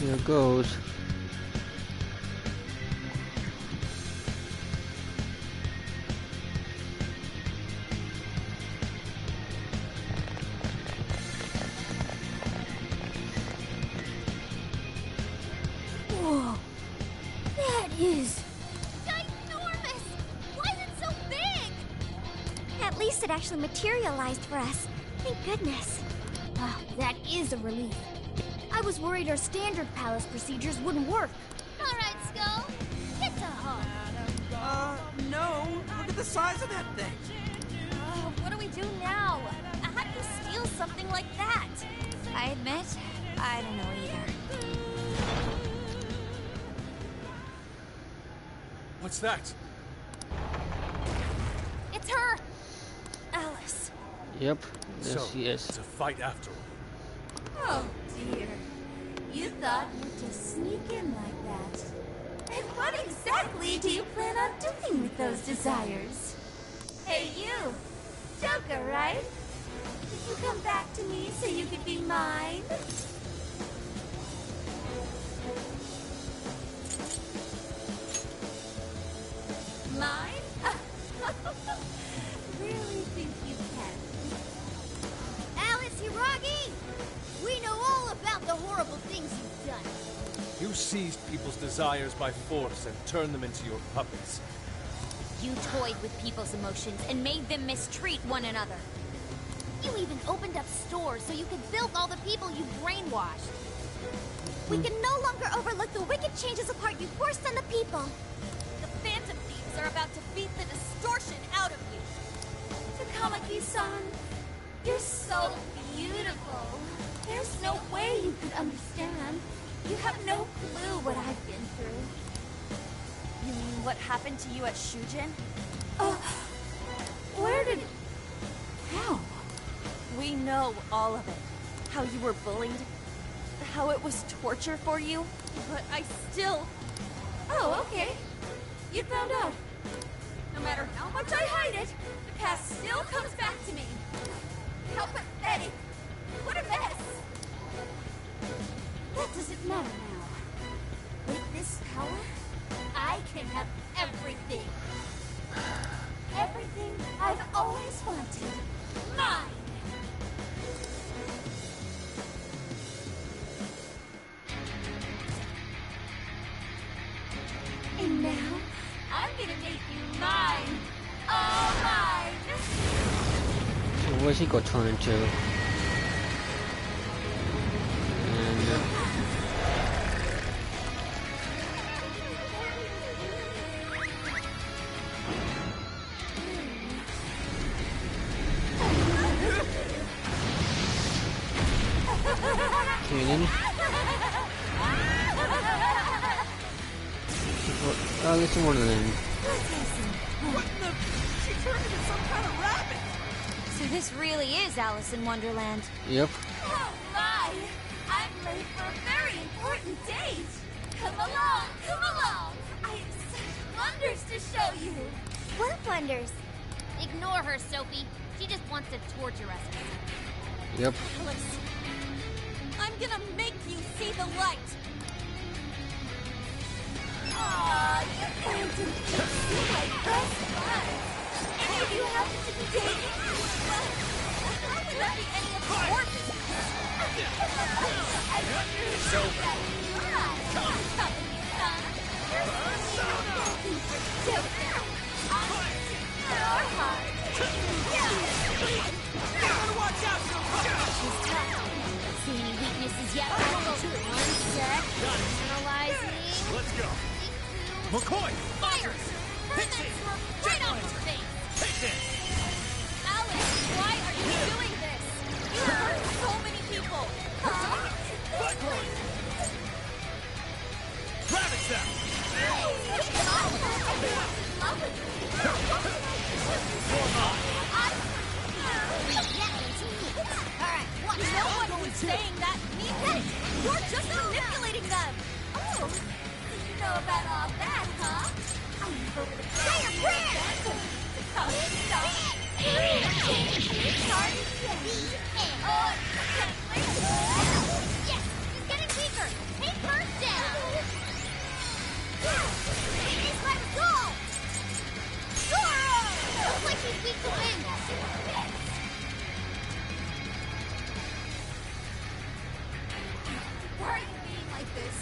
Here goes. Whoa! That is... Ginormous! Why is it so big? At least it actually materialized for us. Thank goodness. Ah, that is a relief. I was worried our standard palace procedures wouldn't work. All right, Skull. Get to home. No. Look at the size of that thing. What do we do now? How do you steal something like that? I admit, I don't know either. What's that? It's her! Alice. Yep. Yes, So, yes. it's a fight after all. Oh, dear. You thought you'd just sneak in like that. And what exactly do you plan on doing with those desires? Hey, you! Joker, right? Did you come back to me so you could be mine? Mine? Really think you can? Alice Hiragi! We know all about the horrible things you've done. You seized people's desires by force and turned them into your puppets. You toyed with people's emotions and made them mistreat one another. You even opened up stores so you could bilk all the people you brainwashed. We can no longer overlook the wicked changes apart you forced on the people. The Phantom Thieves are about to beat the distortion out of you. Takamaki-san, you're so beautiful. There's no way you could understand. You have no clue what I've been through. You mean what happened to you at Shujin? Where did... How? We know all of it. How you were bullied. How it was torture for you. But I still... Oh, okay. You found out. No matter how much I hide it, the past still comes back to me. How pathetic. What a mess. That doesn't matter now. With this power, I can have everything. Everything I've always wanted. Mine! And now, I'm gonna make where's he got turned into? And Kanan? Alice in Wonderland. What in the... She turned into some kind of rabbit! So this really is Alice in Wonderland. Yep. Oh my! I'm late for a very important date! Come along, come along! I have such wonders to show you! What wonders? Ignore her, Sophie. She just wants to torture us. Yep. Alice, I'm gonna make you see the light! Aw, you can't do this like this, fun! And if you happen to be dating, well, how would that be any of your business? I wonder if So, that is right. Come on, son. You're nothing for joking. Your heart. Yeah. You gotta watch out, She's tough. See any weaknesses yet? One sec. Analyzing. Let's go. McCoy! Fires! Turn that smirk right off his face! Take this! Alice, why are you doing this? You hurt so many people! Ravage them! Alright, what? No one was saying that means it! You're just manipulating them! Oh, you know about all that, huh? I'm over the say a prayer! Yes! She's getting weaker! Take her down! It's my goal! Looks like she's weak to wind! Why are you being like this?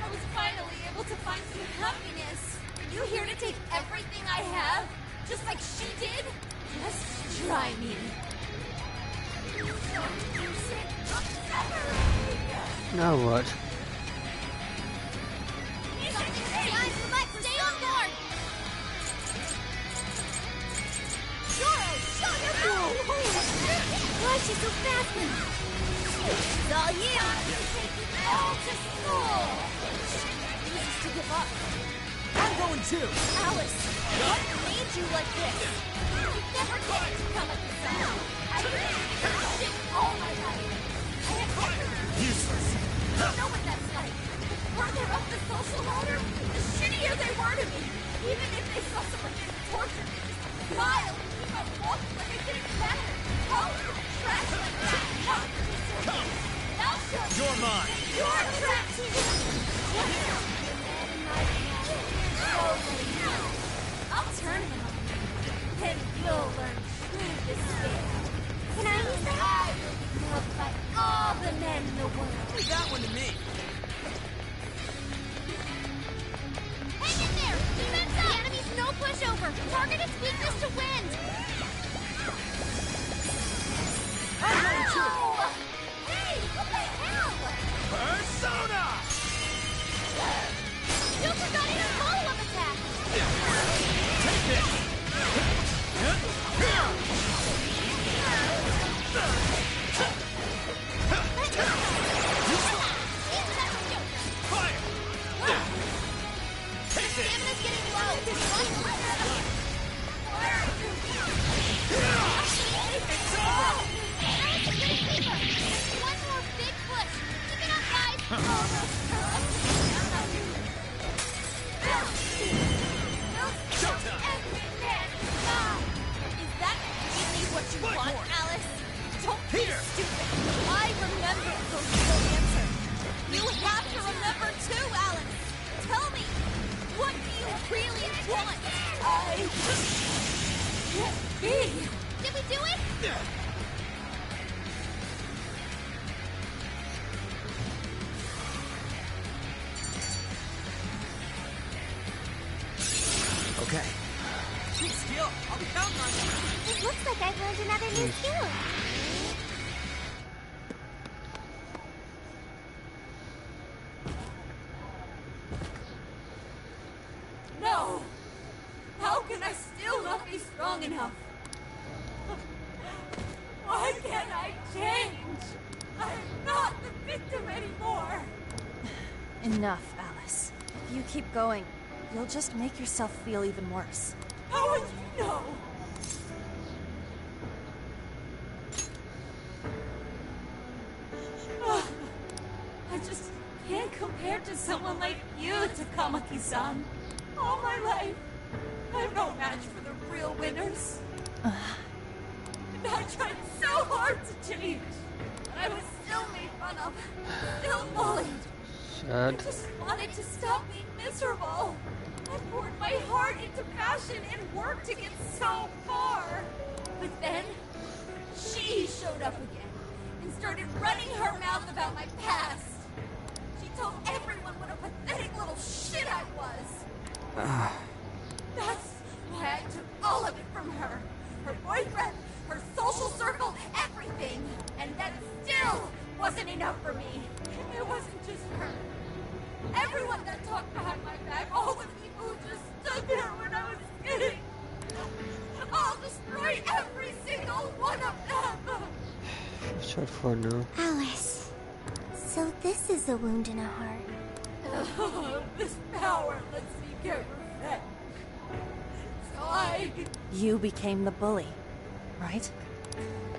I was finally able to find some happiness. Are you here to take everything I have? Just like she did? Just try me. Now what? Stay on guard! Why is she so fast now? It's all you! All to school! She refuses to give up. I'm going too! Alice, what made you like this? You never get to come at the sun. I've been shit all my life. I have Useless! You know what that's like. The further up the social ladder, the shittier they were to me. Even if they saw someone getting tortured, they just smile and keep on walking like I'm getting better. Oh, trash like that. Come! Now show me. You're mine! You're trash! I'll turn him on. Then you'll learn true despair. Can I use that? I will be loved by all the men in the world. Leave that one to me! Hang in there! Defense up! The enemy's no pushover! Target its weakness to wind! Ow! Hey, what the hell? Persona! You forgot his follow-up attack! Take this! Fire! Take this! Stamina's getting low! One more big push! Keep it up, guys! Every man die! Is that really what you want, Alice? Don't be stupid! I remember those real answer. You have to remember too, Alice! Tell me, what do you really want? I can't be! Did we do it? Okay. Keep still. I'll be counting on you. It looks like I've learned another new skill. No! How can I still not be strong enough? Why can't I change? I'm not the victim anymore! Enough, Alice. If you keep going, you'll just make yourself feel even worse. How would you know? I just can't compare to someone like you, Takamaki-san. All my life, I'm no match for the real winners. And I tried so hard to change, but I was still made fun of, still bullied. Sad. I just wanted to stop being miserable. I poured my heart into passion and work to get so far. But then, she showed up again and started running her mouth about my past. She told everyone what a pathetic little shit I was. That's why I took all of it from her. Her boyfriend, her social circle, everything. And that still wasn't enough for me. It wasn't just her. Everyone that talked behind my back, all the people who just stood there when I was kidding. I'll destroy every single one of them. Short for now. Alice. So this is a wound in a heart. This power lets me get revenge. So You became the bully, right?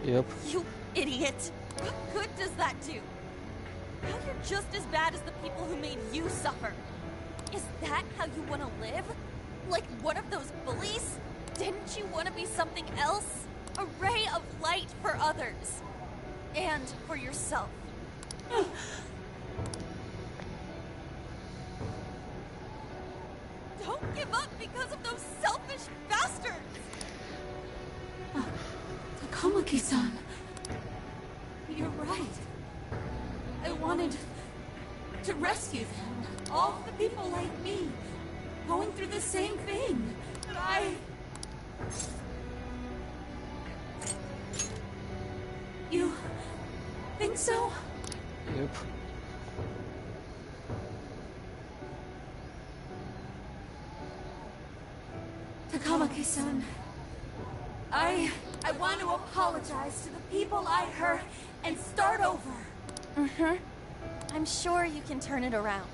Yep. You idiot! What good does that do? Now you're just as bad as the people who made you suffer. Is that how you want to live? Like one of those bullies? Didn't you want to be something else? A ray of light for others. And for yourself. Don't give up because of those selfish bastards! Takamaki-san. You're right. I wanted to rescue them. All the people like me, going through the same thing. But You think so? Yep. Takamaki-san, I want to apologize to the people I hurt and start over. I'm sure you can turn it around.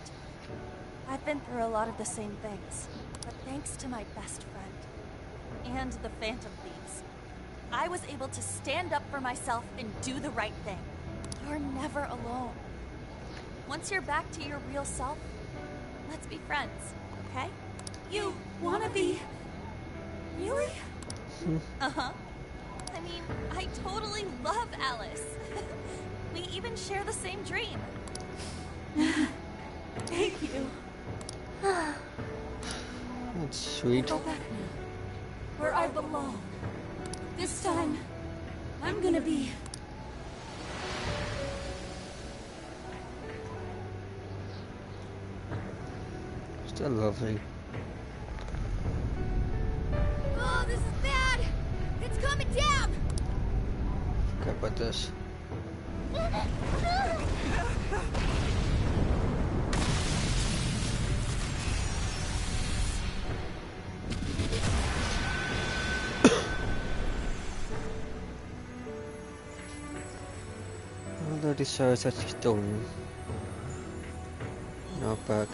I've been through a lot of the same things, but thanks to my best friend and the Phantom Thieves, I was able to stand up for myself and do the right thing. You're never alone. Once you're back to your real self, let's be friends, okay? You wanna be... Really? Uh-huh. I mean, I totally love Alice. We even share the same dream. Thank you. That's sweet. Go back now, where I belong. This time, I'm gonna be... Still lovely. Oh, this is bad! It's coming down! Forgot about this. All the desires at stone. Now back.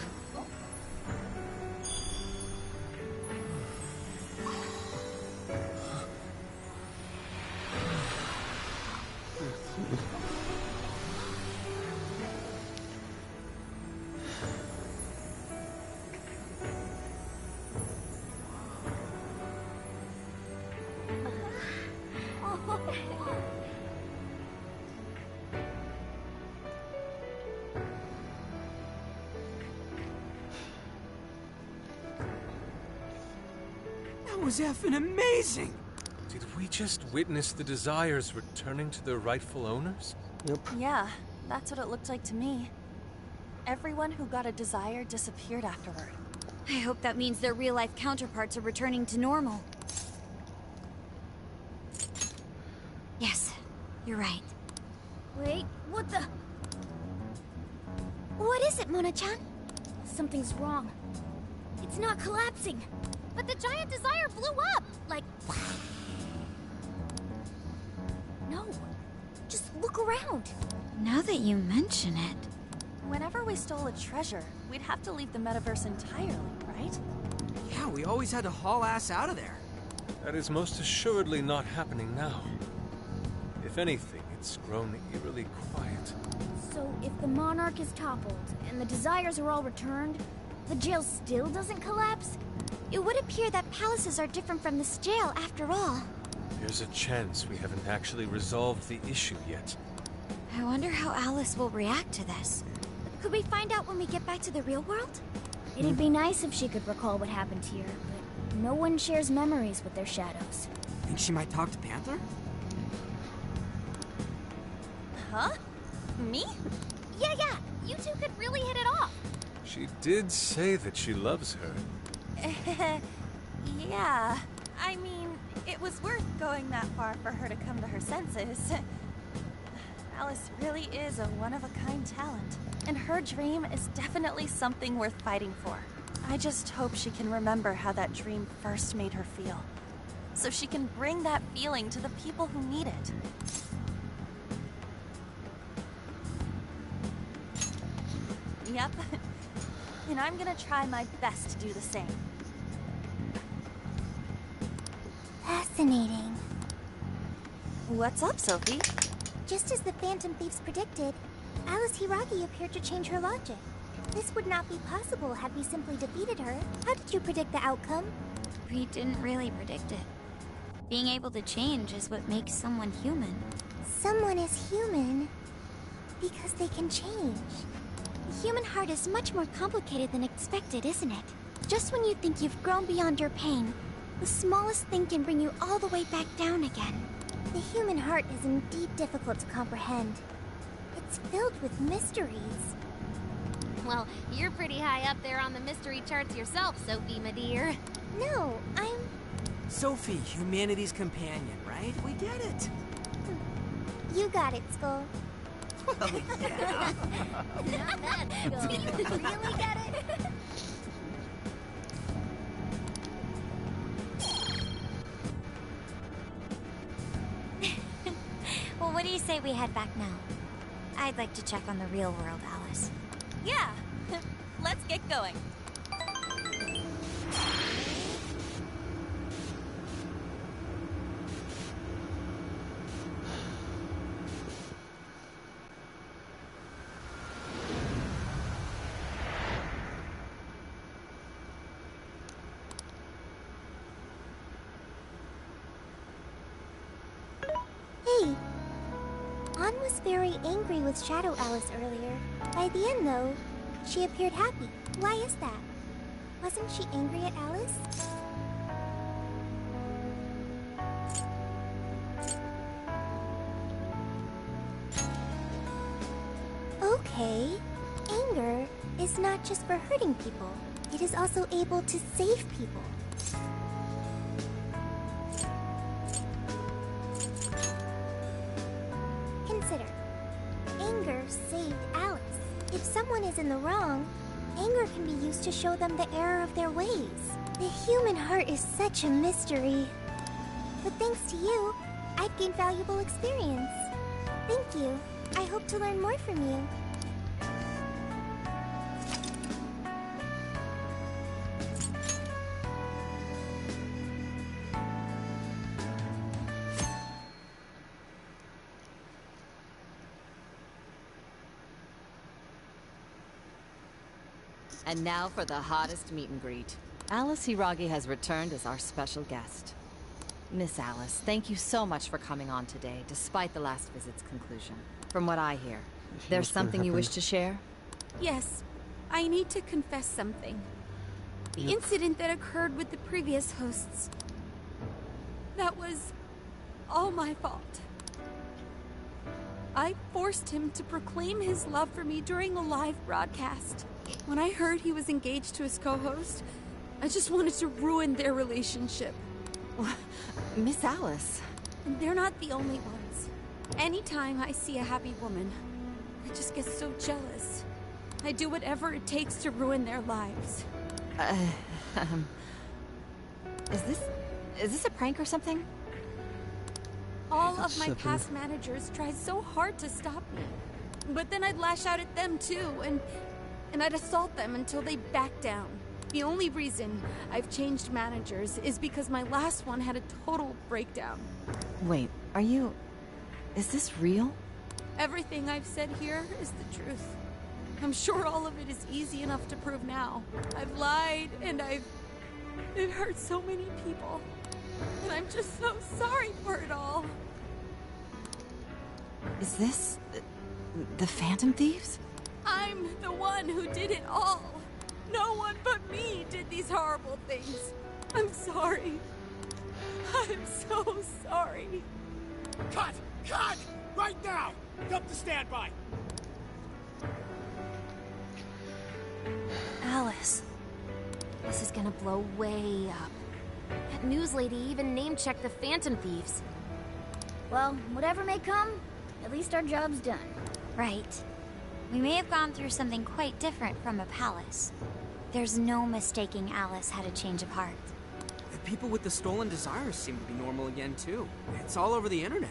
That was effing amazing! Did we just witness the Desires returning to their rightful owners? Yep. Yeah, that's what it looked like to me. Everyone who got a Desire disappeared afterward. I hope that means their real-life counterparts are returning to normal. You're right. Wait, what the? What is it, Mona-chan? Something's wrong. It's not collapsing. But the giant desire blew up! Like... No. Just look around. Now that you mention it... Whenever we stole a treasure, we'd have to leave the metaverse entirely, right? Yeah, we always had to haul ass out of there. That is most assuredly not happening now. If anything, it's grown eerily quiet. So if the Monarch is toppled, and the Desires are all returned, the jail still doesn't collapse? It would appear that palaces are different from this jail, after all. There's a chance we haven't actually resolved the issue yet. I wonder how Alice will react to this. Could we find out when we get back to the real world? It'd be nice if she could recall what happened here, but no one shares memories with their shadows. Think she might talk to Panther? Huh? Me? Yeah, you two could really hit it off. She did say that she loves her. Yeah. I mean, it was worth going that far for her to come to her senses. Alice really is a one-of-a-kind talent, and her dream is definitely something worth fighting for. I just hope she can remember how that dream first made her feel, so she can bring that feeling to the people who need it. Yep. And I'm gonna try my best to do the same. Fascinating. What's up, Sophie? Just as the Phantom Thieves predicted, Alice Hiragi appeared to change her logic. This would not be possible had we simply defeated her. How did you predict the outcome? We didn't really predict it. Being able to change is what makes someone human. Someone is human because they can change. The human heart is much more complicated than expected, isn't it? Just when you think you've grown beyond your pain, the smallest thing can bring you all the way back down again. The human heart is indeed difficult to comprehend. It's filled with mysteries. Well, you're pretty high up there on the mystery charts yourself, Sophie, my dear. No, I'm... Sophie, humanity's companion, right? We did it. You got it, Skull. Well, yeah. Not bad, Skull. Do you really get it? Well, what do you say we head back now? I'd like to check on the real world, Alice. Yeah. Let's get going. Hey! Ann was very angry with Shadow Alice earlier. By the end, though, she appeared happy. Why is that? Wasn't she angry at Alice? Okay. Anger is not just for hurting people. It is also able to save people. Consider. Anger saved Alice. If someone is in the wrong, anger can be used to show them the error of their ways. The human heart is such a mystery. But thanks to you, I've gained valuable experience. Thank you. I hope to learn more from you. And now for the hottest meet and greet. Alice Hiragi has returned as our special guest. Miss Alice, thank you so much for coming on today, despite the last visit's conclusion. From what I hear, there's something you wish to share? Yes, I need to confess something. The incident that occurred with the previous hosts. That was all my fault. I forced him to proclaim his love for me during a live broadcast. When I heard he was engaged to his co-host, I just wanted to ruin their relationship. Miss Alice. And they're not the only ones. Anytime I see a happy woman, I just get so jealous. I do whatever it takes to ruin their lives. Is this a prank or something? All of my past managers tried so hard to stop me. But then I'd lash out at them too, and I'd assault them until they backed down. The only reason I've changed managers is because my last one had a total breakdown. Wait, is this real? Everything I've said here is the truth. I'm sure all of it is easy enough to prove now. I've lied, and it hurt so many people. And I'm just so sorry for it all. Is this the Phantom Thieves? I'm the one who did it all. No one but me did these horrible things. I'm sorry. I'm so sorry. Cut! Cut! Right now! Up to standby! Alice. This is gonna blow way up. That news lady even name-checked the Phantom Thieves. Well, whatever may come, at least our job's done. Right. We may have gone through something quite different from a palace. There's no mistaking Alice had a change of heart. The people with the stolen desires seem to be normal again, too. It's all over the internet.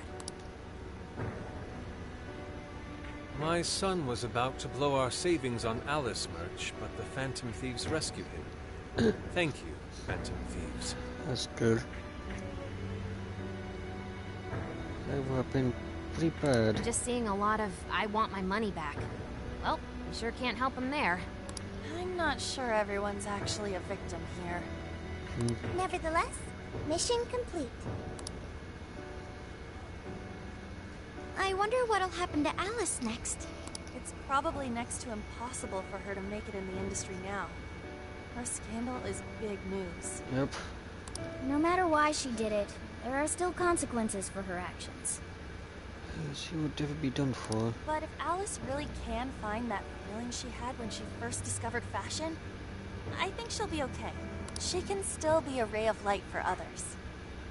My son was about to blow our savings on Alice merch, but the Phantom Thieves rescued him. Thank you, Phantom Thieves. That's good. They were been pretty bad. I'm just seeing a lot of, I want my money back. Well, you sure can't help him there. I'm not sure everyone's actually a victim here. Nevertheless, mission complete. I wonder what'll happen to Alice next. It's probably next to impossible for her to make it in the industry now. Her scandal is big news. Yep. No matter why she did it, there are still consequences for her actions. She would never be done for. But if Alice really can find that feeling she had when she first discovered fashion, I think she'll be okay. She can still be a ray of light for others,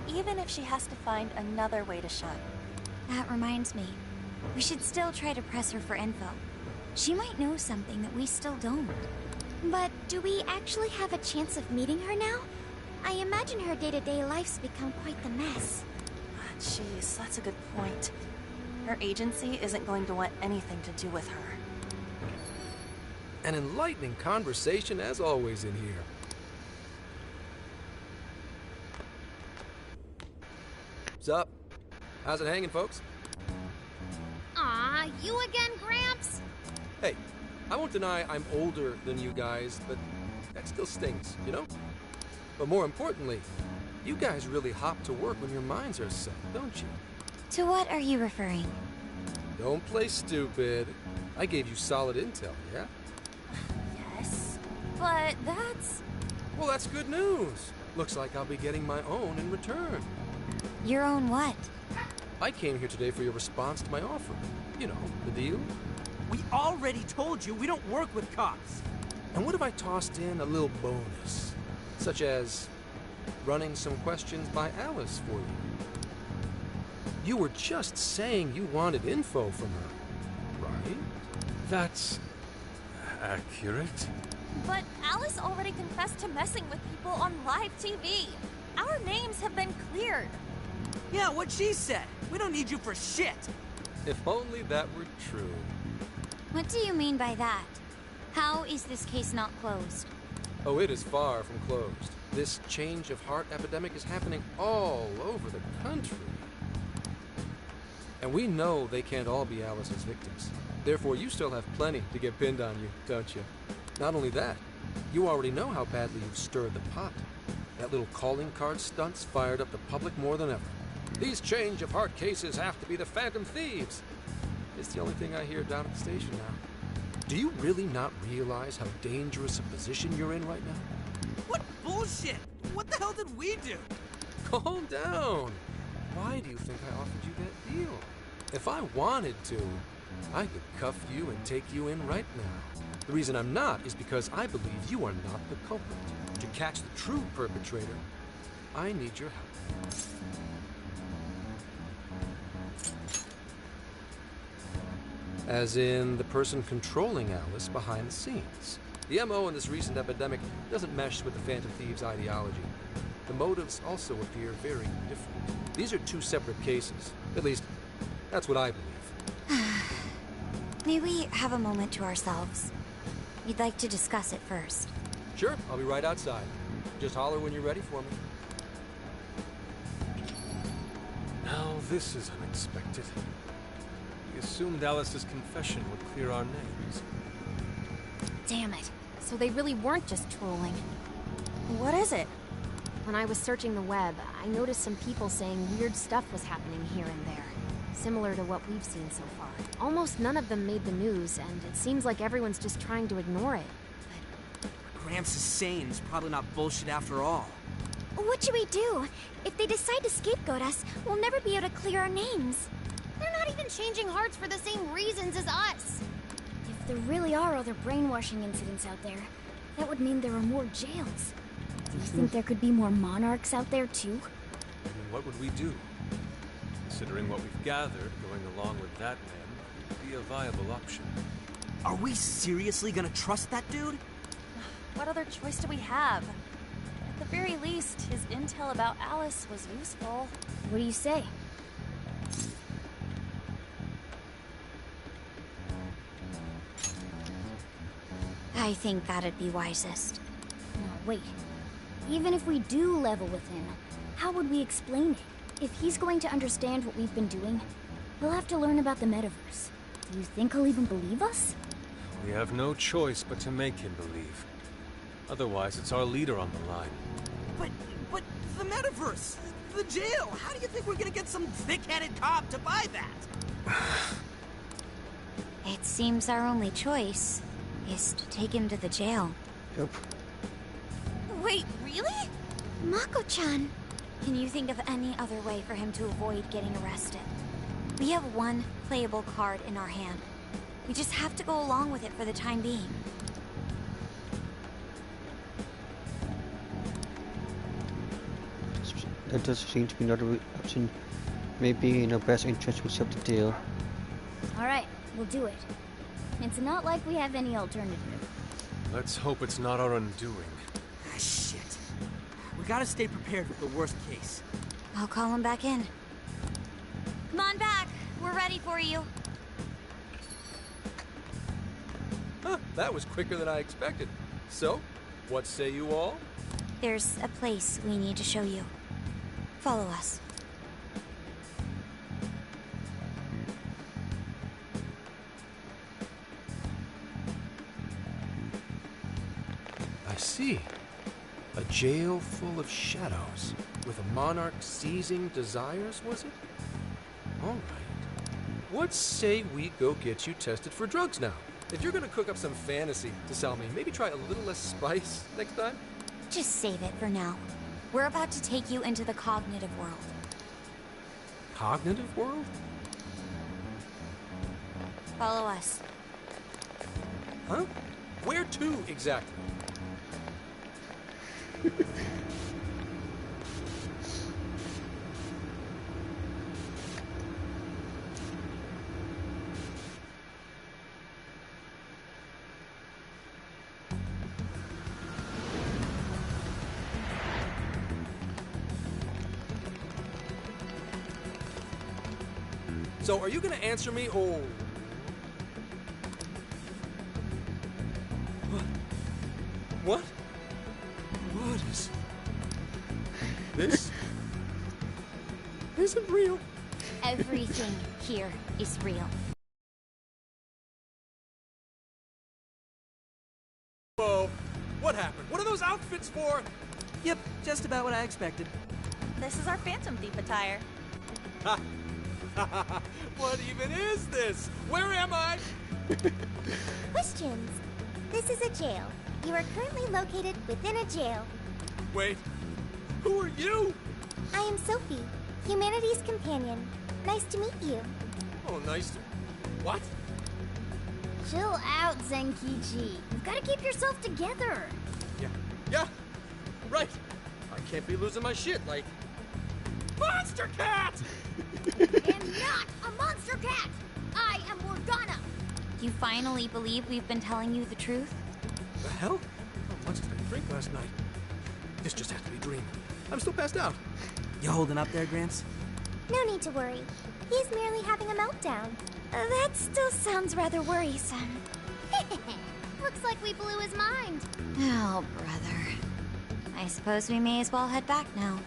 even if she has to find another way to shine. That reminds me. We should still try to press her for info. She might know something that we still don't. But do we actually have a chance of meeting her now? I imagine her day-to-day life's become quite the mess. Jeez, that's a good point. Her agency isn't going to want anything to do with her. An enlightening conversation as always in here. What's up? How's it hanging, folks? Aw, you again, Gramps? Hey, I won't deny I'm older than you guys, but that still stings, you know? But more importantly, you guys really hop to work when your minds are set, don't you? To what are you referring? Don't play stupid. I gave you solid intel, yeah? Yes, but that's... Well, that's good news. Looks like I'll be getting my own in return. Your own what? I came here today for your response to my offer. You know, the deal. We already told you we don't work with cops. And what if I tossed in a little bonus? Such as running some questions by Alice for you. You were just saying you wanted info from her, right? That's accurate. But Alice already confessed to messing with people on live TV. Our names have been cleared. Yeah, what she said. We don't need you for shit. If only that were true. What do you mean by that? How is this case not closed? Oh, it is far from closed. This change of heart epidemic is happening all over the country. And we know they can't all be Alice's victims. Therefore, you still have plenty to get pinned on you, don't you? Not only that, you already know how badly you've stirred the pot. That little calling card stunt's fired up the public more than ever. These change of heart cases have to be the Phantom Thieves. It's the only thing I hear down at the station now. Do you really not realize how dangerous a position you're in right now? What bullshit! What the hell did we do? Calm down. Why do you think I offered you that deal? If I wanted to, I could cuff you and take you in right now. The reason I'm not is because I believe you are not the culprit. To catch the true perpetrator, I need your help. As in the person controlling Alice behind the scenes. The MO in this recent epidemic doesn't mesh with the Phantom Thieves' ideology. The motives also appear very different. These are two separate cases. At least, that's what I believe. May we have a moment to ourselves? We'd like to discuss it first. Sure, I'll be right outside. Just holler when you're ready for me. Now this is unexpected. We assumed Alice's confession would clear our names. Damn it. So they really weren't just trolling. What is it? When I was searching the web, I noticed some people saying weird stuff was happening here and there. Similar to what we've seen so far. Almost none of them made the news, and it seems like everyone's just trying to ignore it. Gramps is sane. It's probably not bullshit after all. What should we do? If they decide to scapegoat us, we'll never be able to clear our names. They're not even changing hearts for the same reasons as us. If there really are other brainwashing incidents out there, that would mean there are more jails. Do you think there could be more monarchs out there too? I mean, what would we do? Considering what we've gathered, going along with that man would be a viable option. Are we seriously gonna trust that dude? What other choice do we have? At the very least, his intel about Alice was useful. What do you say? I think that'd be wisest. No, wait. Even if we do level with him, how would we explain it? If he's going to understand what we've been doing, we'll have to learn about the metaverse. Do you think he'll even believe us? We have no choice but to make him believe. Otherwise, it's our leader on the line. But the metaverse, the jail, how do you think we're gonna get some thick-headed cop to buy that? It seems our only choice is to take him to the jail. Yep. Wait, really? Mako-chan. Can you think of any other way for him to avoid getting arrested? We have one playable card in our hand. We just have to go along with it for the time being. That does seem to be another option. Maybe in our best interest we accept the deal. Alright, we'll do it. It's not like we have any alternative. Let's hope it's not our undoing. Ah, shit. We gotta stay prepared for the worst case. I'll call him back in. Come on back. We're ready for you. Huh, that was quicker than I expected. So, what say you all? There's a place we need to show you. Follow us. I see. A jail full of shadows. With a monarch seizing desires, was it? All right. What say we go get you tested for drugs now? If you're gonna cook up some fantasy to sell me, maybe try a little less spice next time? Just save it for now. We're about to take you into the cognitive world. Cognitive world? Follow us. Huh? Where to, exactly? So, are you gonna answer me, or... What? What is... This... isn't real. Everything here is real. Whoa. What happened? What are those outfits for? Yep, just about what I expected. This is our Phantom Thief attire. Ha! What even is this? Where am I? Questions. This is a jail. You are currently located within a jail. Wait, who are you? I am Sophie, humanity's companion. Nice to meet you. Oh, nice to... What? Chill out, Zenkichi. You've got to keep yourself together. Yeah, right. I can't be losing my shit like... Monster Cat! And not a monster cat! I am Morgana, Do you finally believe we've been telling you the truth? The hell? How much did I drink last night? This just has to be a dream. I'm still passed out. You holding up there, Gramps? No need to worry. He's merely having a meltdown. That still sounds rather worrisome. Looks like we blew his mind. Oh, brother. I suppose we may as well head back now.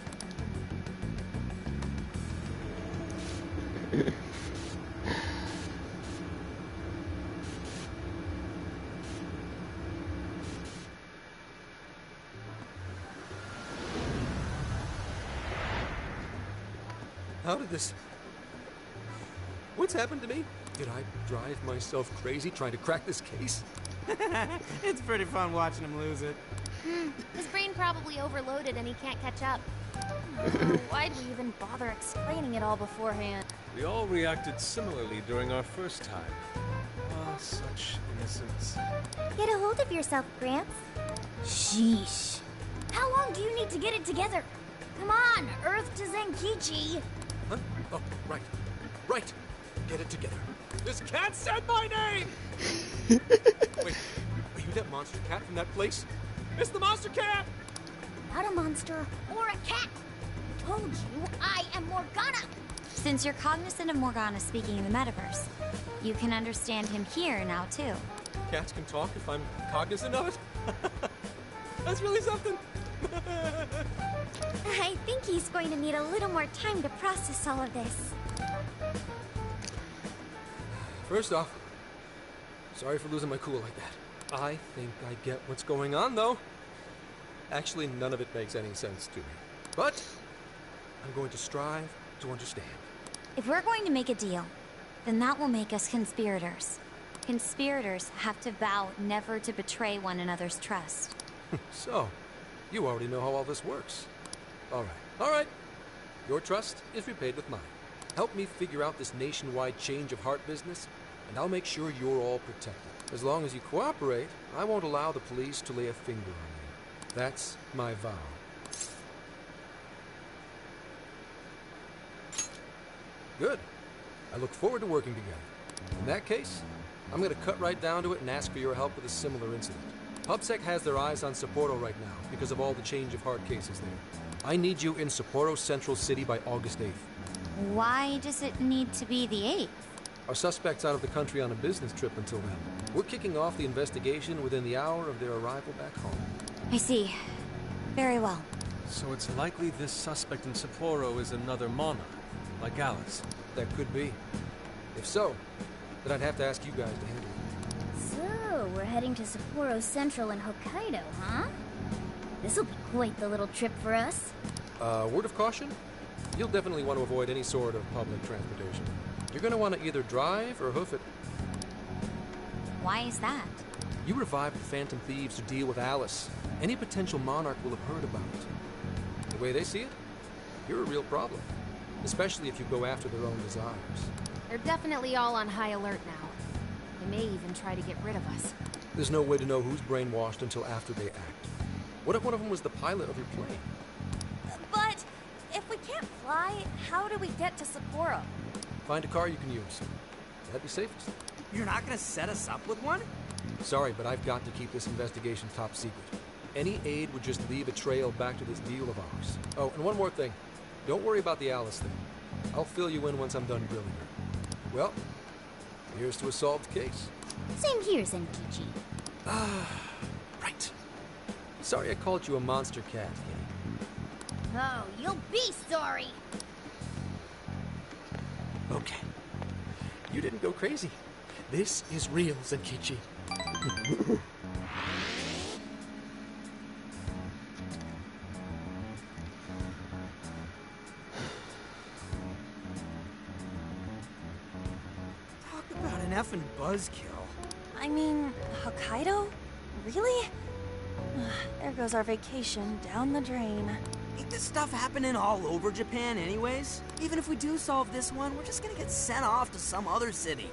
How did this... What's happened to me? Did I drive myself crazy trying to crack this case? It's pretty fun watching him lose it. His brain probably overloaded and he can't catch up. Why'd we even bother explaining it all beforehand? We all reacted similarly during our first time. Ah, such innocence. Get a hold of yourself, Gramps. Sheesh. How long do you need to get it together? Come on, Earth to Zenkichi. Huh? Oh, right. Right. Get it together. This cat said my name! Wait, are you that monster cat from that place? It's the monster cat! Not a monster or a cat. I told you I am Morgana. Since you're cognizant of Morgana speaking in the metaverse, you can understand him here now, too. Cats can talk if I'm cognizant of it? That's really something. I think he's going to need a little more time to process all of this. First off, sorry for losing my cool like that. I think I get what's going on, though. Actually, none of it makes any sense to me. But I'm going to strive to understand. If we're going to make a deal, then that will make us conspirators. Conspirators have to vow never to betray one another's trust. So, you already know how all this works. All right. Your trust is repaid with mine. Help me figure out this nationwide change of heart business, and I'll make sure you're all protected. As long as you cooperate, I won't allow the police to lay a finger on you. That's my vow. Good. I look forward to working together. In that case, I'm going to cut right down to it and ask for your help with a similar incident. PubSec has their eyes on Sapporo right now because of all the change of heart cases there. I need you in Sapporo Central City by August 8th. Why does it need to be the 8th? Our suspect's out of the country on a business trip until then. We're kicking off the investigation within the hour of their arrival back home. I see. Very well. So it's likely this suspect in Sapporo is another monarch, like Alice. That could be. If so, then I'd have to ask you guys to handle it. So, we're heading to Sapporo Central in Hokkaido, huh? This'll be quite the little trip for us. Word of caution? You'll definitely want to avoid any sort of public transportation. You're going to want to either drive or hoof it. Why is that? You revived the Phantom Thieves to deal with Alice. Any potential monarch will have heard about it. The way they see it, you're a real problem. Especially if you go after their own desires. They're definitely all on high alert now. They may even try to get rid of us. There's no way to know who's brainwashed until after they act. What if one of them was the pilot of your plane? But if we can't fly, how do we get to Sapporo? Find a car you can use. That'd be safest. You're not gonna set us up with one? Sorry, but I've got to keep this investigation top secret. Any aid would just leave a trail back to this deal of ours. Oh, and one more thing. Don't worry about the Alice thing. I'll fill you in once I'm done grilling her. Well, here's to a solved case. Same here, Zenkichi. Right. Sorry I called you a monster cat, Kitty. Oh, you'll be sorry. Okay. You didn't go crazy. This is real, Zenkichi. Talk about an effing buzzkill. I mean, Hokkaido? Really? There goes our vacation down the drain. Ain't this stuff happening all over Japan anyways? Even if we do solve this one, we're just gonna get sent off to some other city.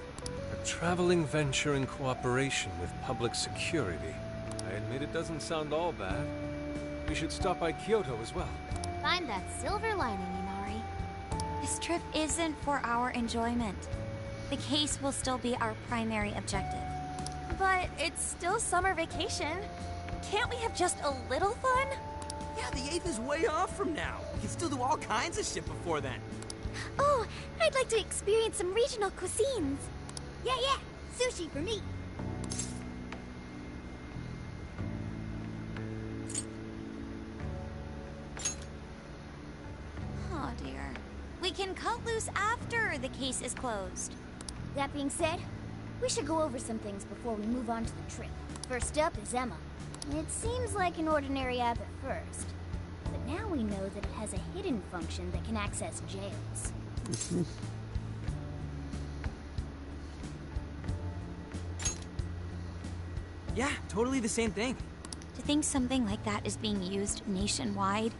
A traveling venture in cooperation with public security. I admit it doesn't sound all bad. We should stop by Kyoto as well. Find that silver lining, Inari. This trip isn't for our enjoyment. The case will still be our primary objective. But it's still summer vacation. Can't we have just a little fun? Yeah, the 8th is way off from now. We can still do all kinds of shit before then. Oh, I'd like to experience some regional cuisines. Yeah, sushi for me. Oh dear. We can cut loose after the case is closed. That being said, we should go over some things before we move on to the trip. First up is Emma. It seems like an ordinary app at first, but now we know that it has a hidden function that can access jails. Yeah, totally the same thing. To think something like that is being used nationwide,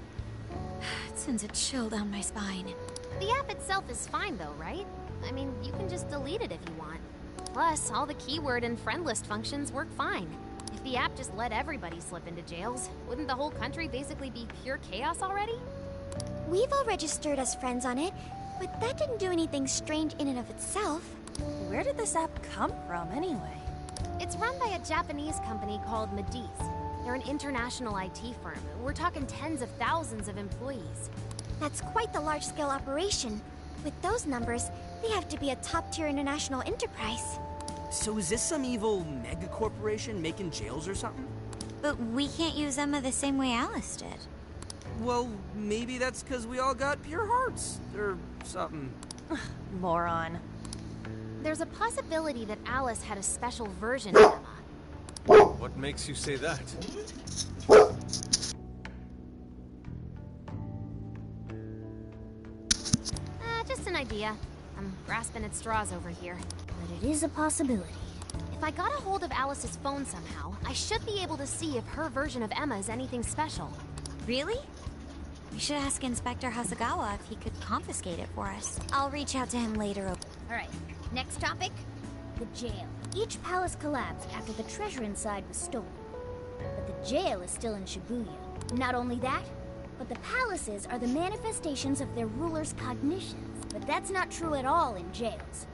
it sends a chill down my spine. The app itself is fine though, right? I mean, you can just delete it if you want. Plus, all the keyword and friend list functions work fine. If the app just let everybody slip into jails, wouldn't the whole country basically be pure chaos already? We've all registered as friends on it, but that didn't do anything strange in and of itself. Where did this app come from, anyway? It's run by a Japanese company called Medice. They're an international IT firm. We're talking tens of thousands of employees. That's quite the large-scale operation. With those numbers, they have to be a top-tier international enterprise. So is this some evil mega corporation making jails or something? But we can't use Emma the same way Alice did. Well, maybe that's because we all got pure hearts, or something. Moron. There's a possibility that Alice had a special version of Emma. What makes you say that? Just an idea. I'm grasping at straws over here. But it is a possibility. If I got a hold of Alice's phone somehow, I should be able to see if her version of Emma is anything special. Really? We should ask Inspector Hasagawa if he could confiscate it for us. I'll reach out to him later. Alright, next topic. The jail. Each palace collapsed after the treasure inside was stolen. But the jail is still in Shibuya. Not only that, but the palaces are the manifestations of their rulers' cognitions. But that's not true at all in jails.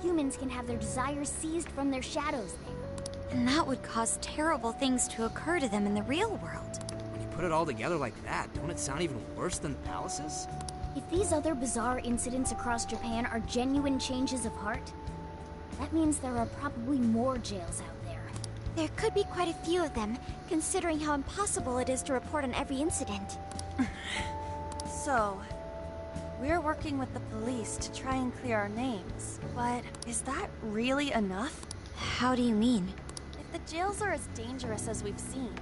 Humans can have their desires seized from their shadows there. And that would cause terrible things to occur to them in the real world. When you put it all together like that, don't it sound even worse than the palaces? If these other bizarre incidents across Japan are genuine changes of heart, that means there are probably more jails out there. There could be quite a few of them, considering how impossible it is to report on every incident. So, we're working with the police to try and clear our names, but is that really enough? How do you mean? If the jails are as dangerous as we've seen,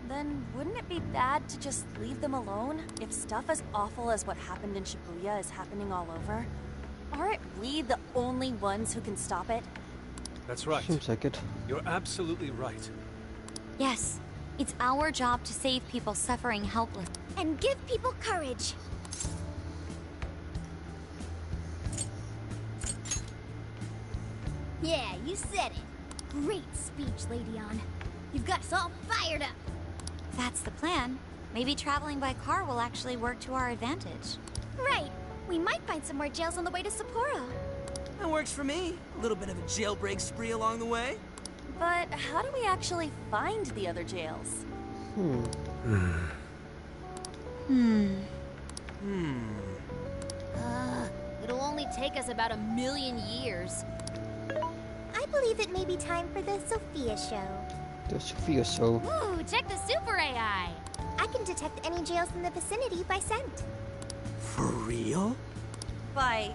then wouldn't it be bad to just leave them alone if stuff as awful as what happened in Shibuya is happening all over? Aren't we the only ones who can stop it? That's right. Seems like it. You're absolutely right. Yes, it's our job to save people suffering helpless. And give people courage. Yeah, you said it. Great speech, Lady Ann. You've got us all fired up. That's the plan. Maybe traveling by car will actually work to our advantage. Right. We might find some more jails on the way to Sapporo. That works for me. A little bit of a jailbreak spree along the way. But how do we actually find the other jails? It'll only take us about 1,000,000 years. I believe it may be time for the Sophia show. The Sophia show. Ooh, check the super AI! I can detect any jails in the vicinity by scent. For real? By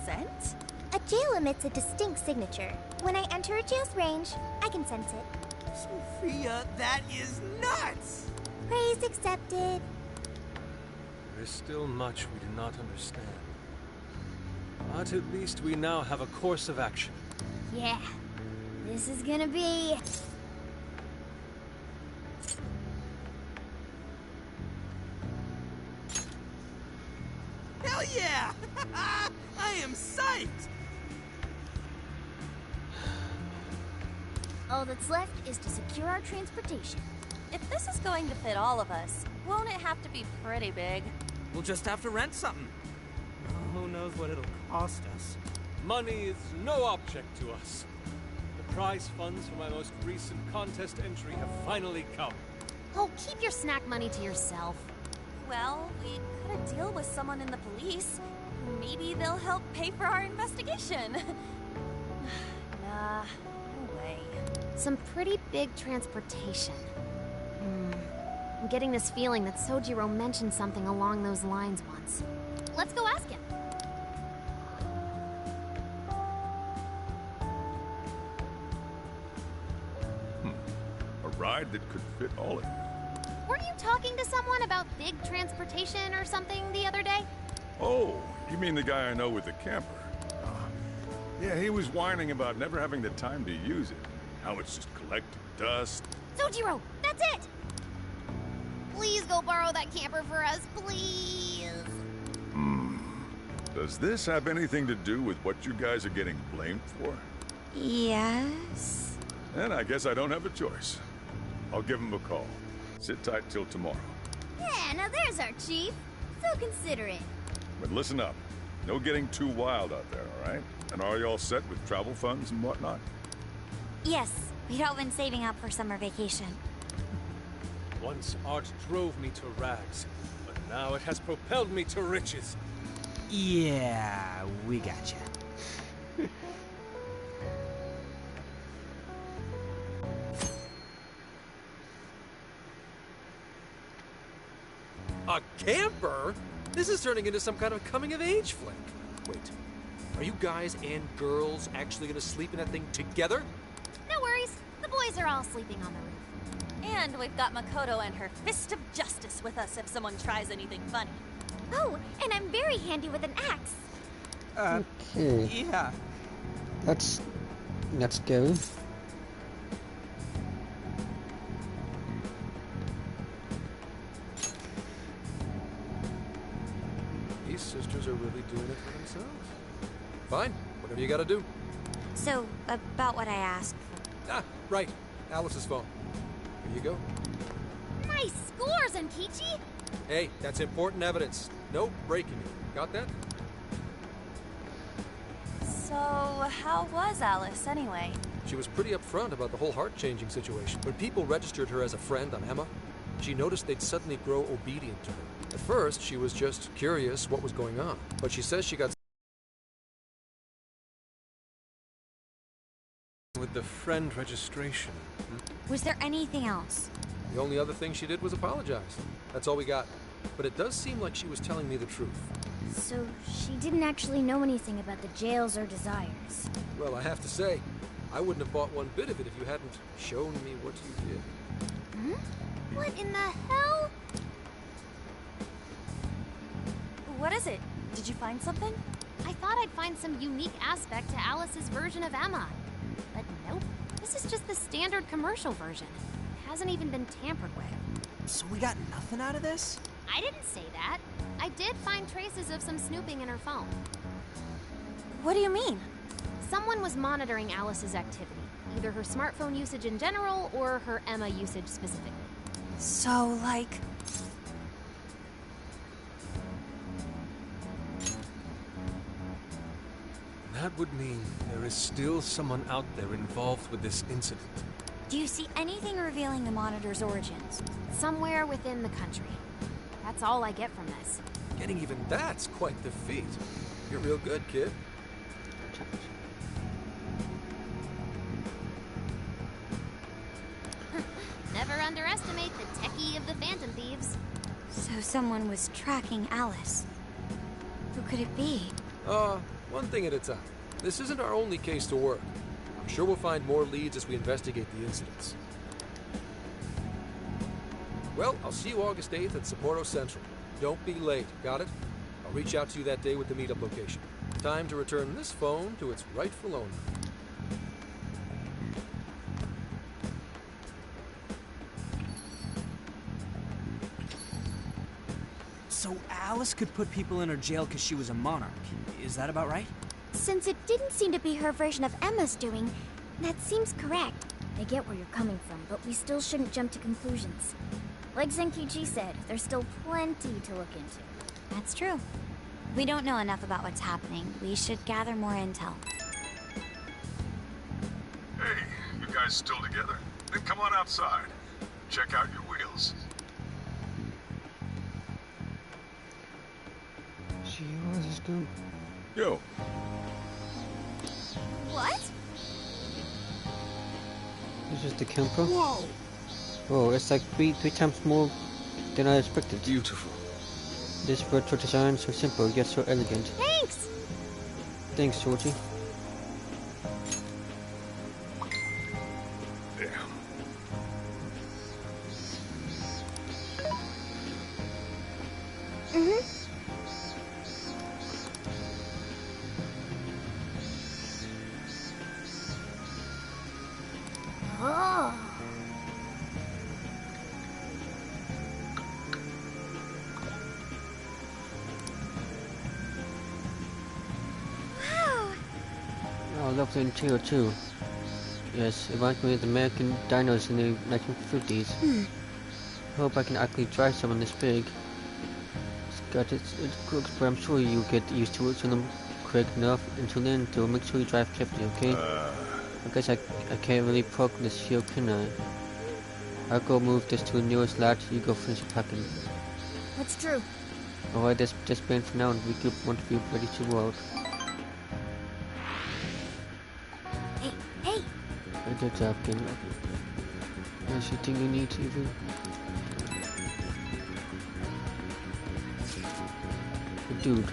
scent? A jail emits a distinct signature. When I enter a jail's range, I can sense it. Sophia, that is nuts! Praise accepted. There is still much we do not understand. But at least we now have a course of action. Yeah, this is gonna be... Hell yeah! I am psyched! All that's left is to secure our transportation. If this is going to fit all of us, won't it have to be pretty big? We'll just have to rent something. Who knows what it'll cost us? Money is no object to us. The prize funds for my most recent contest entry have finally come. Oh, keep your snack money to yourself. Well, we cut a deal with someone in the police. Maybe they'll help pay for our investigation. Nah, no way. Some pretty big transportation. I'm getting this feeling that Sojiro mentioned something along those lines once. Let's go ask him. A ride that could fit all of you. Weren't you talking to someone about big transportation or something the other day? Oh, you mean the guy I know with the camper? Yeah, he was whining about never having the time to use it. How it's just collecting dust. Sojiro, that's it! Please go borrow that camper for us, please. Does this have anything to do with what you guys are getting blamed for? Yes. Then I guess I don't have a choice. I'll give him a call. Sit tight till tomorrow. Yeah, now there's our chief. So considerate. But listen up. No getting too wild out there, all right? And are you all set with travel funds and whatnot? Yes, we'd all been saving up for summer vacation. Once art drove me to rags, but now it has propelled me to riches. Yeah, we gotcha. A camper? This is turning into some kind of coming-of-age flick. Wait, are you guys and girls actually gonna sleep in that thing together? No worries. The boys are all sleeping on the roof. And we've got Makoto and her fist of justice with us if someone tries anything funny. Oh, and I'm very handy with an axe. Okay. Yeah. Let's go. These sisters are really doing it for themselves. Fine, whatever you gotta do. So, about what I asked. Ah, right. Alice's phone. Here you go. Nice scores, Enkichi! Hey, that's important evidence. No breaking it. Got that? So, how was Alice anyway? She was pretty upfront about the whole heart-changing situation. When people registered her as a friend on Emma, she noticed they'd suddenly grow obedient to her. At first, she was just curious what was going on, but she says she got With the friend registration. Was there anything else? The only other thing she did was apologize. That's all we got. But it does seem like she was telling me the truth. So she didn't actually know anything about the jails or desires. Well, I have to say, I wouldn't have bought one bit of it if you hadn't shown me what you did. What in the hell? What is it? Did you find something? I thought I'd find some unique aspect to Alice's version of Emma. But nope. This is just the standard commercial version. It hasn't even been tampered with. So we got nothing out of this? I didn't say that. I did find traces of some snooping in her phone. What do you mean? Someone was monitoring Alice's activity. Either her smartphone usage in general, or her Emma usage specifically. So, like... That would mean there is still someone out there involved with this incident. Do you see anything revealing the Monitor's origins? Somewhere within the country. That's all I get from this. Getting even that's quite the feat. You're real good, kid. Never underestimate the techie of the Phantom Thieves. So someone was tracking Alice. Who could it be? One thing at a time. This isn't our only case to work. I'm sure we'll find more leads as we investigate the incidents. Well, I'll see you August 8th at Sapporo Central. Don't be late, got it? I'll reach out to you that day with the meetup location. Time to return this phone to its rightful owner. So Alice could put people in her jail because she was a monarch. Is that about right? Since it didn't seem to be her version of Emma's doing, that seems correct. I get where you're coming from, but we still shouldn't jump to conclusions. Like Zenkichi said, there's still plenty to look into. That's true. We don't know enough about what's happening. We should gather more intel. Hey, you guys still together? Then come on outside. Check out your wheels. She was good. Yo. What? This is the camper. Whoa! Oh, it's like three times more than I expected. Beautiful. This virtual design so simple yet so elegant. Thanks! Thanks, Georgie. Damn. Oh. Wow! Oh, lovely interior too. Yes, it reminds me of the American dinos in the 1950s. Hope I can actually drive someone this big. It's crooks, but I'm sure you'll get used to it soon quick enough. Until then, to make sure you drive carefully, okay? I guess I can't really poke this here, can I? I'll go move this to the nearest lot. You go finish your packing. That's true. Alright, that's just been for now, and we could want to be ready to go out. Hey! Good job, Ken. There's anything you need, Evie? Dude,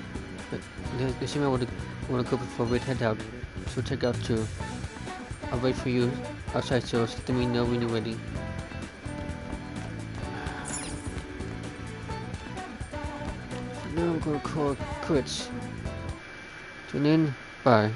the same I wanna go before we head out. So check out too. I'll wait for you outside, so let me know when you're ready. Now I'm gonna call it quits. Tune in. Bye.